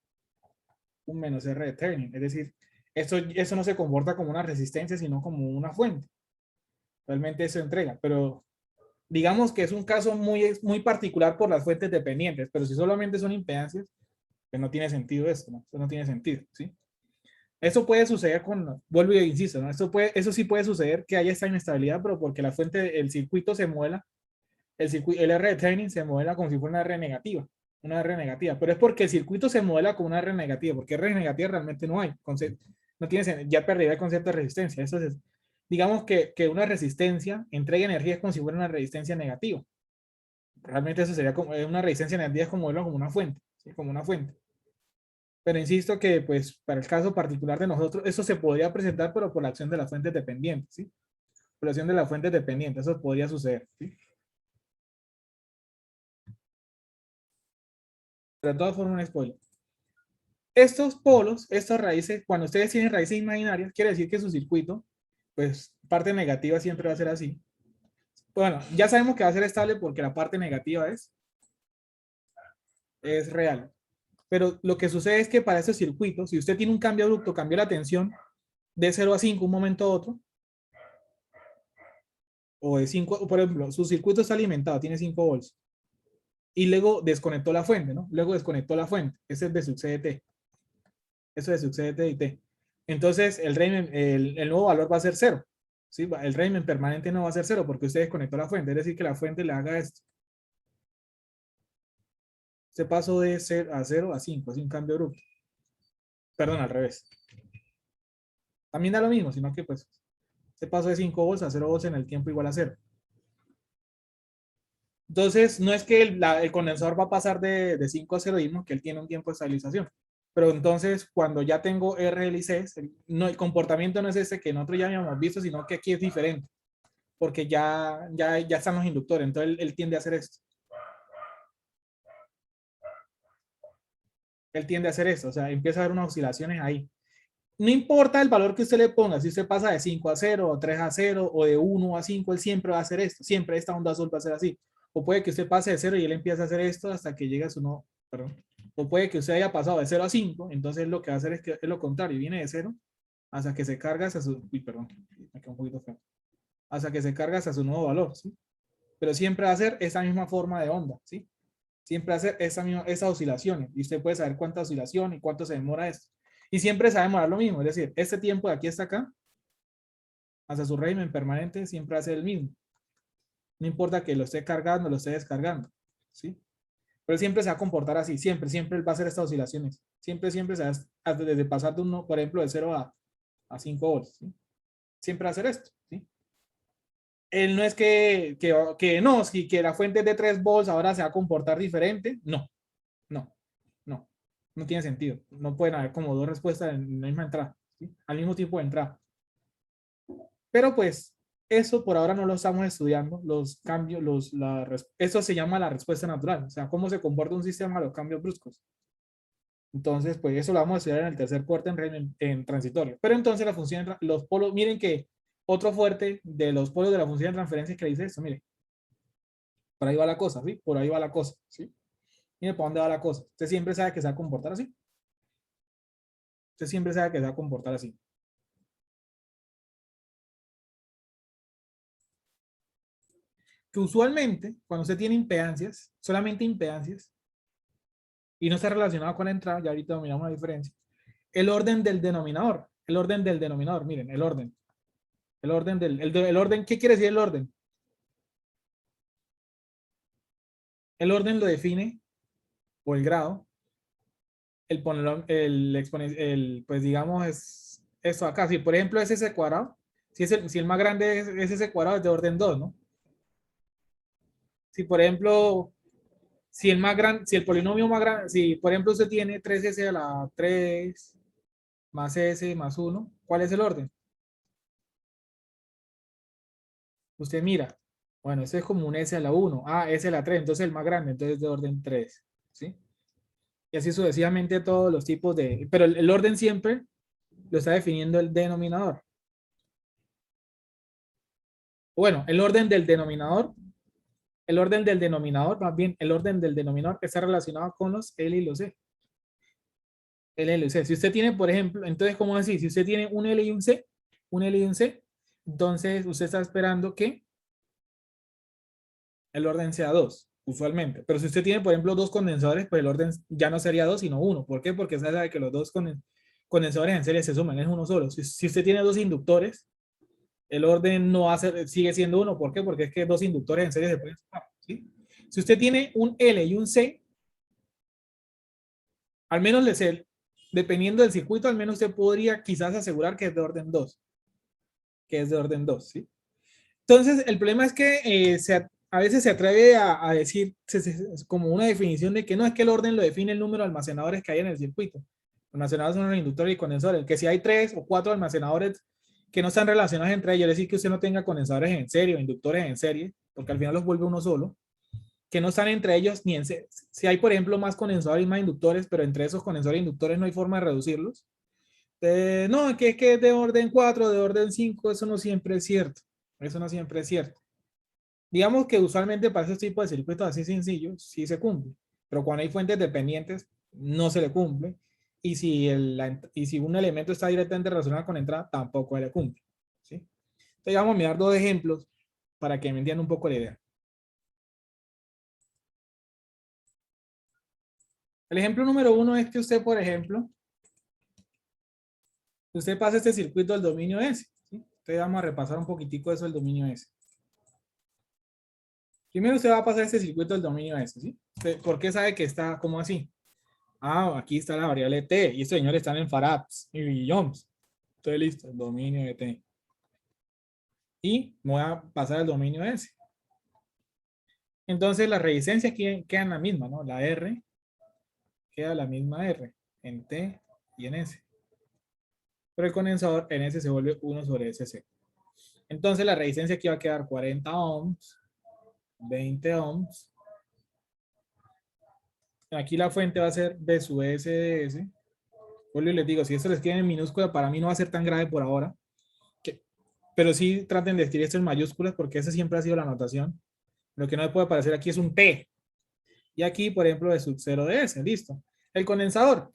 Speaker 1: un menos R de Thevenin. Es decir, eso no se comporta como una resistencia, sino como una fuente. Realmente eso entrega, pero digamos que es un caso muy particular por las fuentes dependientes, pero si solamente son impedancias, pues no tiene sentido esto, ¿no? Eso no tiene sentido, ¿sí? Eso puede suceder vuelvo y insisto, ¿no? Eso sí puede suceder que haya esta inestabilidad, pero porque la fuente, el circuito se muela, el R de Thevenin se muela como si fuera una R negativa, pero es porque el circuito se muela con una R negativa, porque R negativa realmente no hay, no tiene, ya perdería el concepto de resistencia. Eso es, digamos que una resistencia entrega energía como si fuera una resistencia negativa. Realmente eso sería como una resistencia negativa, es como una fuente, ¿sí? Como una fuente. Pero insisto que, pues, para el caso particular de nosotros, eso se podría presentar, pero por la acción de las fuentes dependientes, ¿sí? Por la acción de las fuentes dependientes, eso podría suceder, ¿sí? Pero de todas formas, un spoiler. Estos polos, estas raíces, cuando ustedes tienen raíces imaginarias, quiere decir que su circuito, pues, parte negativa siempre va a ser así. Bueno, ya sabemos que va a ser estable porque la parte negativa es real. Pero lo que sucede es que para ese circuito, si usted tiene un cambio abrupto, cambió la tensión de 0 a 5 un momento a otro, o de 5, por ejemplo, su circuito está alimentado, tiene 5 volts, y luego desconectó la fuente, ¿no? Luego desconectó la fuente, ese es de su CDT. Eso es de su CDT y T. Entonces, el nuevo valor va a ser 0. ¿Sí? El régimen permanente no va a ser 0 porque usted desconectó la fuente. Es decir, que la fuente le haga esto. Se pasó de 0 a 5, es un cambio abrupto. Perdón, al revés. También da lo mismo, sino que pues se pasó de 5 volts a 0 volts en el tiempo igual a 0. Entonces, no es que el condensador va a pasar de 5 a 0, digamos que él tiene un tiempo de estabilización. Pero entonces, cuando ya tengo RLCs, el comportamiento no es ese que nosotros ya habíamos visto, sino que aquí es diferente. Porque ya están los inductores. Entonces, él tiende a hacer esto. Él tiende a hacer esto. O sea, empieza a haber unas oscilaciones ahí. No importa el valor que usted le ponga, si usted pasa de 5 a 0, o 3 a 0, o de 1 a 5, él siempre va a hacer esto. Siempre esta onda azul va a ser así. O puede que usted pase de 0 y él empiece a hacer esto hasta que llegue a su no, perdón. O puede que usted haya pasado de 0 a 5, entonces lo que va a hacer es lo contrario, viene de 0 hasta que se carga hacia su, perdón, me quedó un poquito feo. Hasta que se carga hacia su nuevo valor, ¿sí? Pero siempre va a ser esa misma forma de onda, ¿sí? Siempre va a ser esas oscilaciones. Y usted puede saber cuánta oscilación y cuánto se demora esto. Y siempre se va a demorar lo mismo, es decir, este tiempo de aquí hasta acá, hasta su régimen permanente, siempre va a ser el mismo. No importa que lo esté cargando o lo esté descargando, ¿sí? Pero siempre se va a comportar así, siempre él va a hacer estas oscilaciones. Siempre se va a, desde pasar de uno, por ejemplo, de 0 a 5 volts, ¿sí? Siempre va a hacer esto, ¿sí? Él no es no, si que la fuente es de 3 volts ahora se va a comportar diferente. No, no tiene sentido. No pueden haber como dos respuestas en la misma entrada, ¿sí? Al mismo tiempo de entrada. Pero pues, eso por ahora no lo estamos estudiando, los cambios, eso se llama la respuesta natural, o sea, cómo se comporta un sistema a los cambios bruscos. Entonces, pues eso lo vamos a estudiar en el tercer corte en transitorio. Pero entonces la función, los polos, miren que otro fuerte de los polos de la función de transferencia es que dice esto, mire. Por ahí va la cosa, ¿sí? Por ahí va la cosa, ¿sí? Mire, ¿para dónde va la cosa? Usted siempre sabe que se va a comportar así. Usted siempre sabe que se va a comportar así. Que usualmente, cuando usted tiene impedancias, solamente impedancias, y no está relacionado con la entrada, ya ahorita miramos la diferencia, el orden del denominador, miren, el orden. El orden, ¿qué quiere decir el orden? El orden lo define, o el grado, pues digamos, es esto acá. Si por ejemplo es ese cuadrado, si el más grande es ese cuadrado, es de orden 2, ¿no? Si por ejemplo, si el polinomio más grande, si por ejemplo usted tiene 3s a la 3 más s más 1, ¿cuál es el orden? Usted mira, bueno, ese es como un s a la 1, s a la 3, entonces el más grande, entonces es de orden 3, ¿sí? Y así sucesivamente todos los tipos de, pero el orden siempre lo está definiendo el denominador. Bueno, el orden del denominador, más bien el orden del denominador está relacionado con los L y los C. L y C. Si usted tiene, por ejemplo, entonces, ¿cómo así? Si usted tiene un L y un C, entonces usted está esperando que el orden sea 2, usualmente. Pero si usted tiene, por ejemplo, dos condensadores, pues el orden ya no sería 2, sino 1. ¿Por qué? Porque usted sabe que los dos condensadores en serie se suman, es uno solo. Si usted tiene dos inductores, el orden no sigue siendo 1. ¿Por qué? Porque es que dos inductores en serie se pueden sumar, ¿sí? Si usted tiene un L y un C, al menos dependiendo del circuito, al menos usted podría quizás asegurar que es de orden 2. ¿Sí? Entonces, el problema es que a veces se atreve a decir como una definición de que no es que el orden lo define el número de almacenadores que hay en el circuito. Almacenadores son los inductores y condensadores. Que si hay 3 o 4 almacenadores que no están relacionados entre ellos, es decir, que usted no tenga condensadores en serie o inductores en serie, porque al final los vuelve uno solo, que no están entre ellos ni en serie. Si hay, por ejemplo, más condensadores y más inductores, pero entre esos condensadores e inductores no hay forma de reducirlos. No, que es de orden 4, de orden 5, eso no siempre es cierto. Eso no siempre es cierto. Digamos que usualmente para esos tipos de circuitos así sencillos, sí se cumple. Pero cuando hay fuentes dependientes, no se le cumple. Y si un elemento está directamente relacionado con la entrada, tampoco se le cumple, ¿sí? Entonces vamos a mirar dos ejemplos para que me entiendan un poco la idea. El ejemplo número 1 es que usted, por ejemplo, usted pasa este circuito del dominio S, ¿sí? Entonces vamos a repasar un poquitico eso del dominio S. Primero usted va a pasar este circuito del dominio S, ¿sí? ¿Por qué sabe que está como así? Aquí está la variable t, y estos señores están en farads y ohms. Entonces listo, el dominio de t. Y voy a pasar al dominio S. Entonces la resistencia queda la misma, ¿no? La R queda la misma R en T y en S. Pero el condensador en S se vuelve 1 sobre SC. Entonces la resistencia aquí va a quedar 40 ohms, 20 ohms. Aquí la fuente va a ser B sub S de S. Vuelvo y les digo, si esto les queda en minúscula, para mí no va a ser tan grave por ahora. Pero sí traten de escribir esto en mayúsculas porque esa siempre ha sido la notación. Lo que no me puede aparecer aquí es un T. Y aquí, por ejemplo, de sub 0 de S. Listo. El condensador.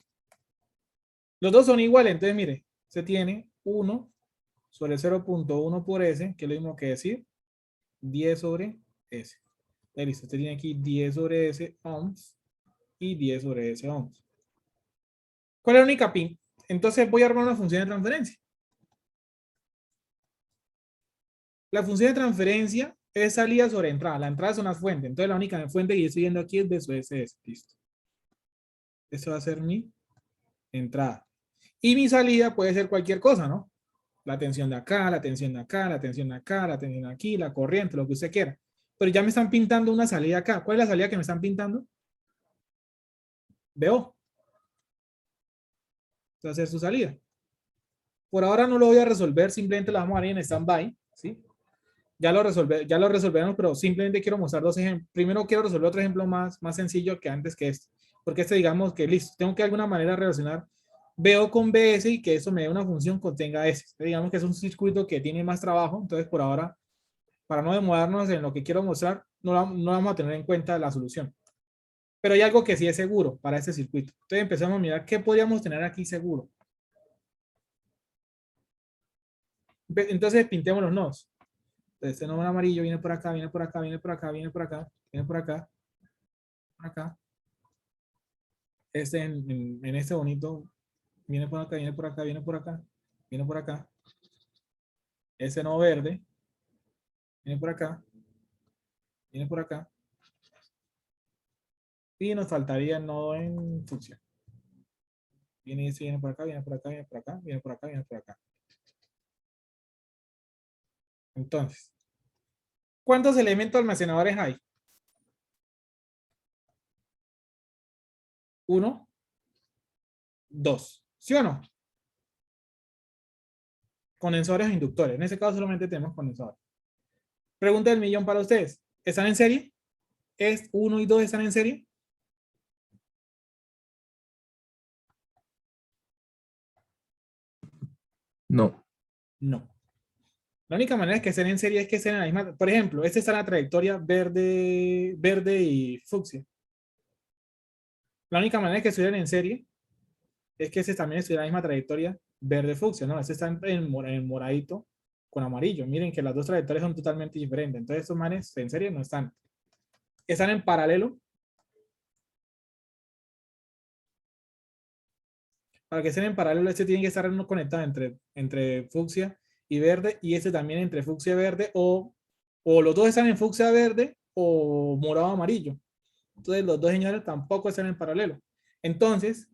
Speaker 1: Los dos son iguales. Entonces, mire, se tiene 1 sobre 0.1 por S, que es lo mismo que decir 10 sobre S. Listo. Usted tiene aquí 10 sobre S ohms y 10 sobre S ohms. ¿Cuál es la única pin? Entonces voy a armar una función de transferencia. La función de transferencia es salida sobre entrada. La entrada es una fuente. Entonces la única fuente que yo estoy viendo aquí es de su SS. Listo. Esto va a ser mi entrada. Y mi salida puede ser cualquier cosa, ¿no? La tensión de acá, la tensión de acá, la tensión de acá, la tensión de aquí, la corriente, lo que usted quiera. Pero ya me están pintando una salida acá. ¿Cuál es la salida que me están pintando? Veo. Esta va a ser su salida. Por ahora no lo voy a resolver, simplemente lo vamos a ver en stand-by, ¿sí? Ya lo resolvemos, pero simplemente quiero mostrar dos ejemplos. Primero quiero resolver otro ejemplo más sencillo que antes que este. Porque este, digamos que listo, tengo que de alguna manera relacionar veo con BS y que eso me dé una función contenga S. Digamos que es un circuito que tiene más trabajo, entonces por ahora, para no demorarnos en lo que quiero mostrar, no vamos a tener en cuenta la solución. Pero hay algo que sí es seguro para este circuito. Entonces empezamos a mirar qué podríamos tener aquí seguro. Entonces pintemos los nodos. Entonces este nodo amarillo viene por acá, viene por acá, viene por acá, viene por acá, viene por acá, por acá. Este en este bonito viene por acá, viene por acá, viene por acá, viene por acá. Ese nodo verde viene por acá, viene por acá. Y nos faltaría el nodo en función. Viene ese, viene por acá, viene por acá, viene por acá, viene por acá, viene por acá. Entonces, ¿cuántos elementos almacenadores hay? 1, 2. ¿Sí o no? Condensadores o inductores. En ese caso solamente tenemos condensadores. Pregunta del millón para ustedes. ¿Están en serie? ¿Es 1 y 2 están en serie?
Speaker 2: No.
Speaker 1: No. La única manera de que estén en serie es que estén en la misma. Por ejemplo, esta está en la trayectoria verde y fucsia. La única manera de que estuvieran en serie es que ese también estuviera en la misma trayectoria verde fucsia, ¿no? Este está en moradito con amarillo. Miren que las dos trayectorias son totalmente diferentes. Entonces estos manes en serie no están. Están en paralelo. Para que estén en paralelo, este tiene que estar conectado entre fucsia y verde, y este también entre fucsia y verde, o los dos están en fucsia verde o morado amarillo. Entonces los dos señales tampoco están en paralelo. Entonces,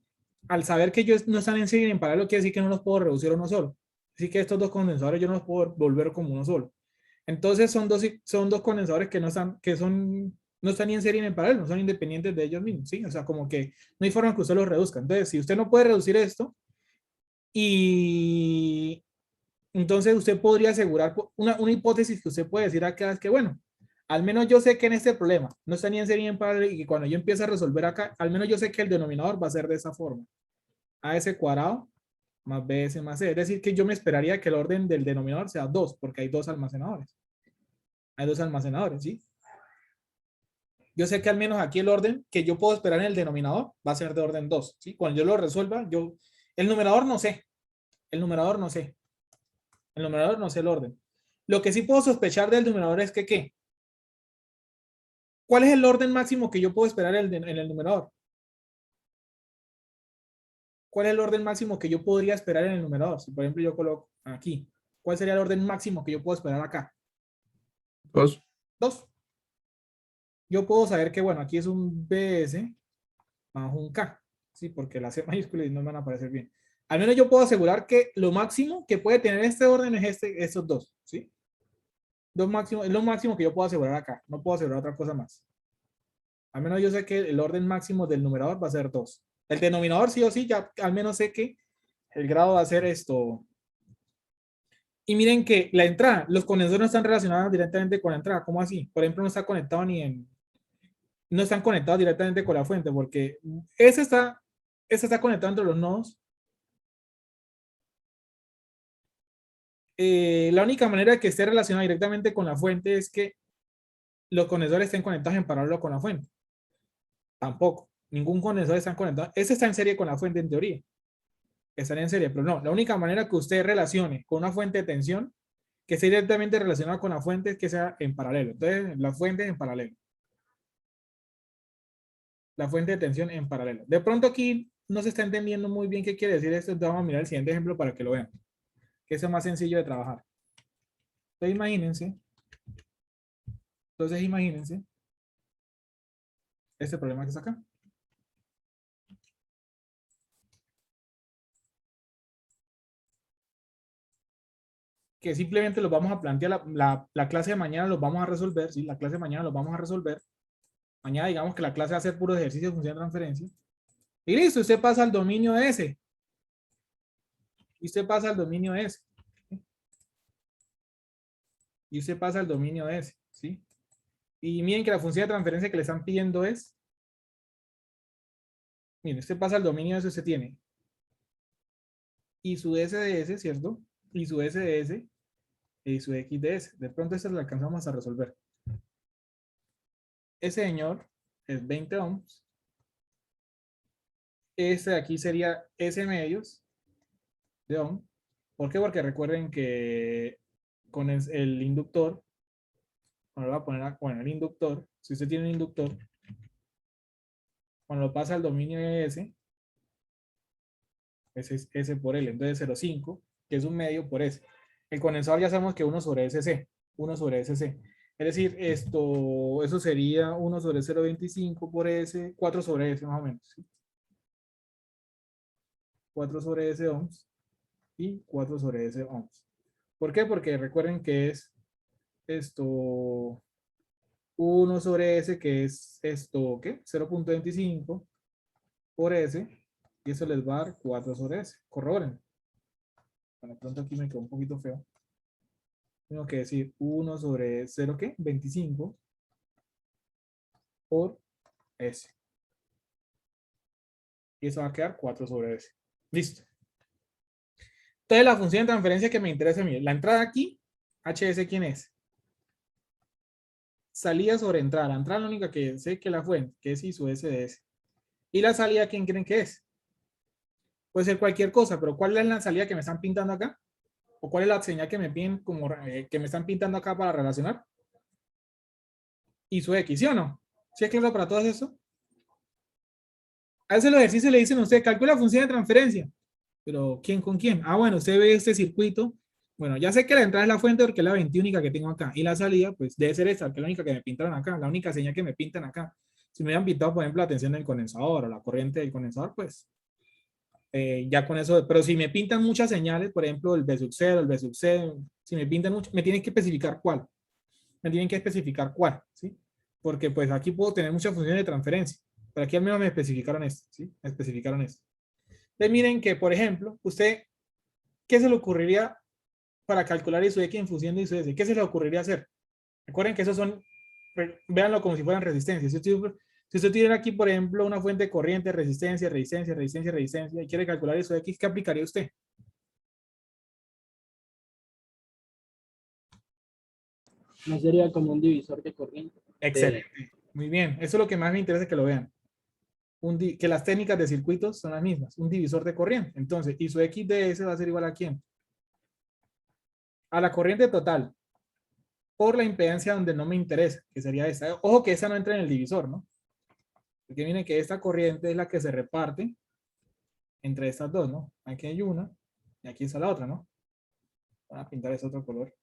Speaker 1: al saber que ellos no están en serie en paralelo, quiere decir que no los puedo reducir a uno solo. Así que estos dos condensadores yo no los puedo volver como uno solo. Entonces son dos condensadores que no están ni en serie ni en paralelo, no son independientes de ellos mismos, ¿sí? O sea, como que no hay forma que usted los reduzca. Entonces, si usted no puede reducir esto, y entonces usted podría asegurar, una hipótesis que usted puede decir acá es que, bueno, al menos yo sé que en este problema no está ni en serie ni en paralelo, y que cuando yo empiece a resolver acá, al menos yo sé que el denominador va a ser de esa forma. AS cuadrado más BS más C. Es decir, que yo me esperaría que el orden del denominador sea 2, porque hay dos almacenadores. Hay dos almacenadores, ¿sí? Yo sé que al menos aquí el orden que yo puedo esperar en el denominador va a ser de orden 2, ¿sí? Cuando yo lo resuelva, el numerador no sé. El numerador no sé. El numerador no sé el orden. Lo que sí puedo sospechar del numerador es que, ¿qué? ¿Cuál es el orden máximo que yo puedo esperar en el numerador? ¿Cuál es el orden máximo que yo podría esperar en el numerador? Si por ejemplo yo coloco aquí, ¿cuál sería el orden máximo que yo puedo esperar acá?
Speaker 2: 2.
Speaker 1: 2. Yo puedo saber que, bueno, aquí es un BS más un K, ¿sí? Porque las C mayúsculas no me van a aparecer bien. Al menos yo puedo asegurar que lo máximo que puede tener este orden es estos dos, ¿sí? Es lo máximo que yo puedo asegurar acá. No puedo asegurar otra cosa más. Al menos yo sé que el orden máximo del numerador va a ser 2. El denominador sí o sí, ya al menos sé que el grado va a ser esto. Y miren que la entrada, los condensadores no están relacionados directamente con la entrada. ¿Cómo así? Por ejemplo, no está conectado no están conectados directamente con la fuente, porque ese está conectado entre los nodos. La única manera de que esté relacionado directamente con la fuente es que los condensadores estén conectados en paralelo con la fuente. Tampoco. Ningún condensador está conectado. Ese está en serie con la fuente en teoría. Estaría en serie, pero no. La única manera que usted relacione con una fuente de tensión que esté directamente relacionada con la fuente es que sea en paralelo. Entonces, la fuente en paralelo. La fuente de tensión en paralelo. De pronto aquí no se está entendiendo muy bien qué quiere decir esto. Entonces vamos a mirar el siguiente ejemplo para que lo vean. Que es más sencillo de trabajar. Entonces imagínense este problema que está acá. Que simplemente los vamos a plantear, la clase de mañana los vamos a resolver, ¿sí? La clase de mañana los vamos a resolver. Mañana digamos que la clase va a ser puro ejercicio de función de transferencia. Y listo, usted pasa al dominio S. Y usted pasa al dominio S. Y usted pasa al dominio S, ¿sí? Y miren que la función de transferencia que le están pidiendo es, miren, usted pasa al dominio S, usted tiene y su S de S, ¿cierto? Y su S de S y su X de S. De pronto esta la alcanzamos a resolver. Ese señor es 20 ohms. Este de aquí sería S medios de ohm. ¿Por qué? Porque recuerden que con el inductor, bueno, lo voy a poner, bueno, el inductor, si usted tiene un inductor, cuando lo pasa al dominio de S, ese es S por L, entonces 0,5, que es un medio por S. El condensador ya sabemos que 1 sobre SC, 1 sobre SC. Es decir, eso sería 1 sobre 0,25 por S, 4 sobre S más o menos. ¿Sí? 4 sobre S ohms y 4 sobre S ohms. ¿Por qué? Porque recuerden que es 1 sobre S, que es ¿qué? 0,25 por S, y eso les va a dar 4 sobre S. Corroboren. Bueno, pronto aquí me quedó un poquito feo. Tengo que decir 1 sobre 0, ¿qué? 25 por S. Y eso va a quedar 4 sobre S. Listo. Entonces la función de transferencia que me interesa a mí, la entrada aquí, HS, ¿quién es? Salida sobre entrada. La entrada es la única que sé que la fuente, que es I su S de S. ¿Y la salida quién creen que es? Puede ser cualquier cosa, pero ¿cuál es la salida que me están pintando acá? ¿O cuál es la señal que me piden como que me están pintando acá para relacionar? Y su X, ¿sí o no? ¿Sí es claro para todo eso? A ese ejercicio le dicen a usted, calcula la función de transferencia. Pero ¿quién con quién? Ah, bueno, usted ve este circuito. Bueno, ya sé que la entrada es la fuente porque es la 21 que tengo acá. Y la salida, pues debe ser esta, que es la única que me pintaron acá, la única señal que me pintan acá. Si me hubieran pintado, por ejemplo, la tensión del condensador o la corriente del condensador, pues ya con eso. Pero si me pintan muchas señales, por ejemplo, el B sub 0, el B sub C, si me pintan mucho, me tienen que especificar cuál. Me tienen que especificar cuál, ¿sí? Porque pues aquí puedo tener muchas funciones de transferencia. Pero aquí al menos me especificaron esto, ¿sí? Me especificaron esto. Entonces miren que, por ejemplo, usted, ¿qué se le ocurriría para calcular ISO X en función de ISO S? ¿Qué se le ocurriría hacer? Recuerden que esos son, véanlo como si fueran resistencias. Si usted tiene aquí, por ejemplo, una fuente de corriente, resistencia, resistencia, resistencia, resistencia, y quiere calcular ISO X, ¿qué aplicaría usted?
Speaker 4: No sería como un divisor de corriente.
Speaker 1: Excelente. Muy bien. Eso es lo que más me interesa que lo vean. Que las técnicas de circuitos son las mismas. Un divisor de corriente. Entonces, ISO X de S va a ser igual a ¿quién? A la corriente total por la impedancia donde no me interesa, que sería esta. Ojo que esa no entra en el divisor, ¿no? Porque miren que esta corriente es la que se reparte entre estas dos, ¿no? Aquí hay una y aquí está la otra, ¿no? Voy a pintar ese otro color.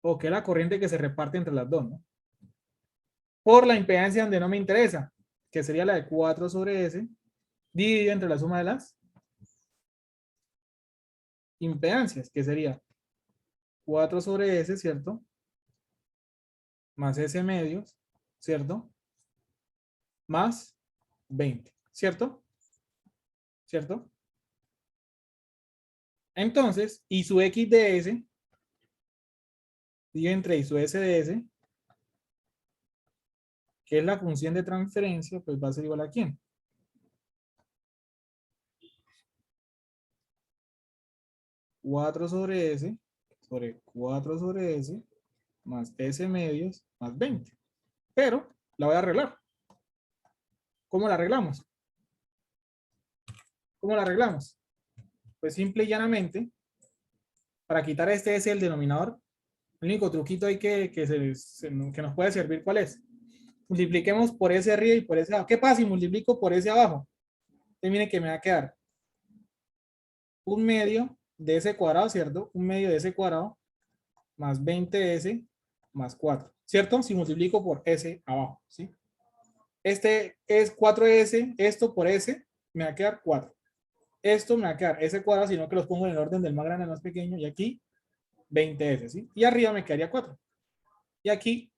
Speaker 1: O que es la corriente que se reparte entre las dos, ¿no? Por la impedancia donde no me interesa, que sería la de 4 sobre S, dividida entre la suma de las impedancias, que sería 4 sobre S, ¿cierto? Más S medios, ¿cierto? Más 20, ¿cierto? ¿Cierto? Entonces, I su X de S, dividido entre I su S de S, que es la función de transferencia, pues va a ser igual a ¿quién? ¿4 sobre S sobre 4 sobre S más S medios más 20? Pero la voy a arreglar. ¿Cómo la arreglamos? ¿Cómo la arreglamos? Pues simple y llanamente, para quitar este S del denominador, el único truquito ahí que nos puede servir, ¿cuál es? Multipliquemos por S arriba y por S abajo. ¿Qué pasa si multiplico por S abajo? Entonces miren que me va a quedar un medio de S cuadrado, ¿cierto? Un medio de S cuadrado más 20S más 4, ¿cierto? Si multiplico por S abajo, ¿sí? Este es 4S, esto por S me va a quedar 4. Esto me va a quedar S cuadrado, sino que los pongo en el orden del más grande al más pequeño, y aquí 20S, ¿sí? Y arriba me quedaría 4. Y aquí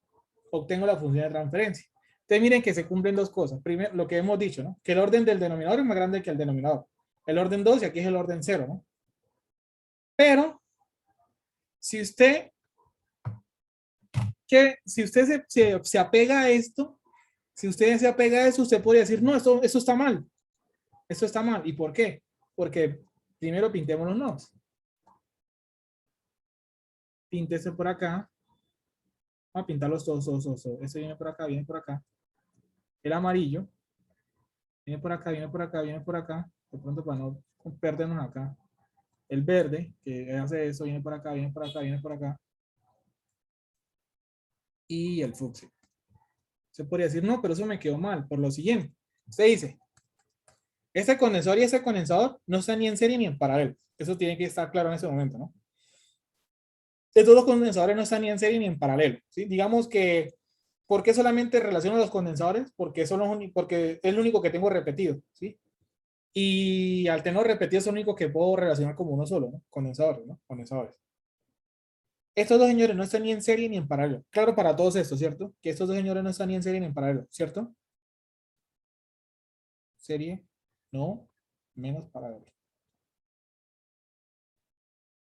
Speaker 1: obtengo la función de transferencia. Entonces miren que se cumplen dos cosas. Primero, lo que hemos dicho, ¿no? Que el orden del denominador es más grande que el denominador. El orden 2 y aquí es el orden 0, ¿no? Pero, si usted se apega a esto, si usted se apega a eso, usted podría decir, no, eso está mal. Esto está mal. ¿Y por qué? Porque Primero pintemos los nodos. Píntese por acá. Vamos a pintarlos todos. Ese viene por acá, viene por acá. El amarillo. Viene por acá, viene por acá, viene por acá. De pronto para no perdernos acá. El verde, que hace eso, viene por acá, viene por acá, viene por acá. Y el fucsia. Se podría decir, no, pero eso me quedó mal. Por lo siguiente. Usted dice, este condensador y ese condensador no están ni en serie ni en paralelo. Eso tiene que estar claro en ese momento, ¿no? Estos dos condensadores no están ni en serie ni en paralelo, ¿sí? Digamos que, ¿por qué solamente relaciono los condensadores? Porque porque es lo único que tengo repetido, ¿sí? Y al tener repetido es lo único que puedo relacionar como uno solo, ¿no? Condensadores, ¿no? Condensadores. Estos dos señores no están ni en serie ni en paralelo. Claro para todos estos, ¿cierto? Que estos dos señores no están ni en serie ni en paralelo, ¿cierto? Serie, no, menos paralelo.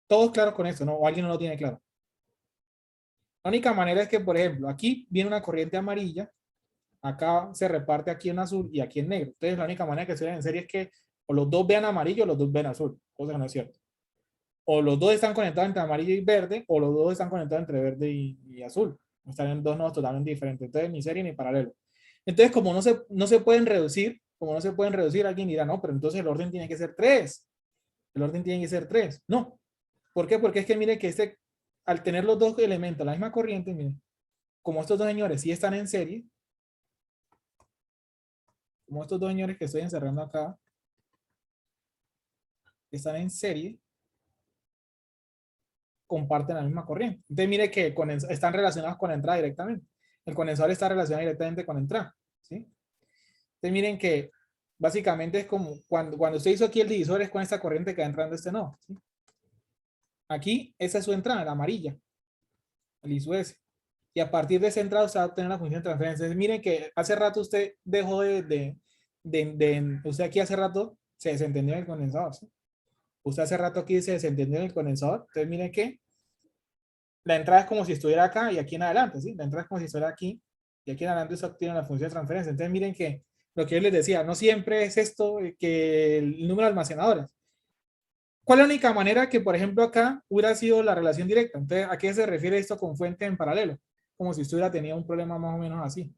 Speaker 1: Todos claros con esto, ¿no? O alguien no lo tiene claro. La única manera es que, por ejemplo, aquí viene una corriente amarilla, acá se reparte aquí en azul y aquí en negro. Entonces, la única manera que se vean en serie es que o los dos vean amarillo o los dos vean azul, cosa que no es cierto. O los dos están conectados entre amarillo y verde, o los dos están conectados entre verde y azul. Están en dos nodos totalmente diferentes. Entonces, ni serie ni paralelo. Entonces, como no se pueden reducir, alguien dirá, no, pero entonces el orden tiene que ser 3. El orden tiene que ser 3. No. ¿Por qué? Porque es que mire que al tener los dos elementos, la misma corriente, miren, como estos dos señores sí están en serie, como estos dos señores que estoy encerrando acá, están en serie, comparten la misma corriente. Entonces mire que están relacionados con la entrada directamente. El condensador está relacionado directamente con la entrada, ¿sí? Entonces miren que básicamente es como cuando usted hizo aquí el divisor es con esta corriente que va entrando este nodo, ¿sí? Aquí, esa es su entrada, la amarilla, el ISO-S. Y a partir de esa entrada usted va a obtener la función de transferencia. Entonces miren que hace rato usted dejó usted aquí hace rato se desentendió del condensador, ¿sí? Usted hace rato aquí se desentendió del condensador. Entonces miren que la entrada es como si estuviera acá y aquí en adelante, ¿sí? La entrada es como si estuviera aquí y aquí en adelante usted obtiene la función de transferencia. Entonces miren que lo que yo les decía, no siempre es esto que el número de almacenadores. ¿Cuál es la única manera que, por ejemplo, acá hubiera sido la relación directa? Entonces, ¿a qué se refiere esto con fuente en paralelo? Como si estuviera teniendo un problema más o menos así.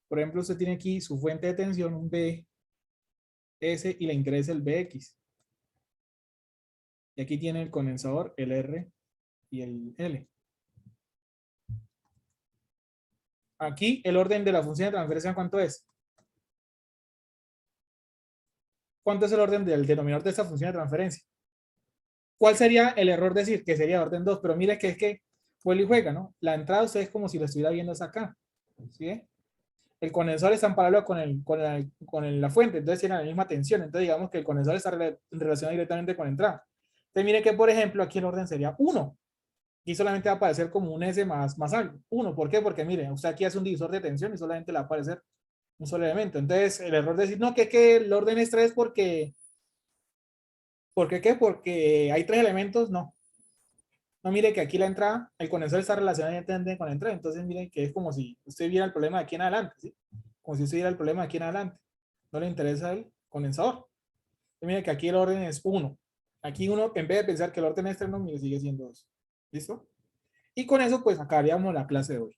Speaker 1: Por ejemplo, usted tiene aquí su fuente de tensión, un B, S, y le interesa el BX. Y aquí tiene el condensador, el R y el L. Aquí el orden de la función de transferencia, ¿cuánto es? ¿Cuánto es el orden del denominador de esta función de transferencia? ¿Cuál sería el error decir? Que sería orden 2, pero mire que es que vuelve y juega, ¿no? La entrada usted es como si lo estuviera viendo acá. ¿Sí? El condensador está en paralelo con la fuente, entonces tiene la misma tensión. Entonces digamos que el condensador está relacionado directamente con la entrada. Entonces mire que, por ejemplo, aquí el orden sería 1. Y solamente va a aparecer como un S más algo. 1, ¿por qué? Porque mire, usted aquí hace un divisor de tensión y solamente le va a aparecer un solo elemento. Entonces el error de decir, no, que el orden es 3 porque... ¿Por qué qué? Porque hay 3 elementos, no. No, mire que aquí la entrada, el condensador está relacionado directamente con la entrada. Entonces mire que es como si usted viera el problema de aquí en adelante, ¿sí? Como si usted viera el problema de aquí en adelante. No le interesa el condensador. Entonces, mire que aquí el orden es 1. Aquí uno, en vez de pensar que el orden es 3, no, mire, sigue siendo 2. ¿Listo? Y con eso, pues, acabaríamos la clase de hoy.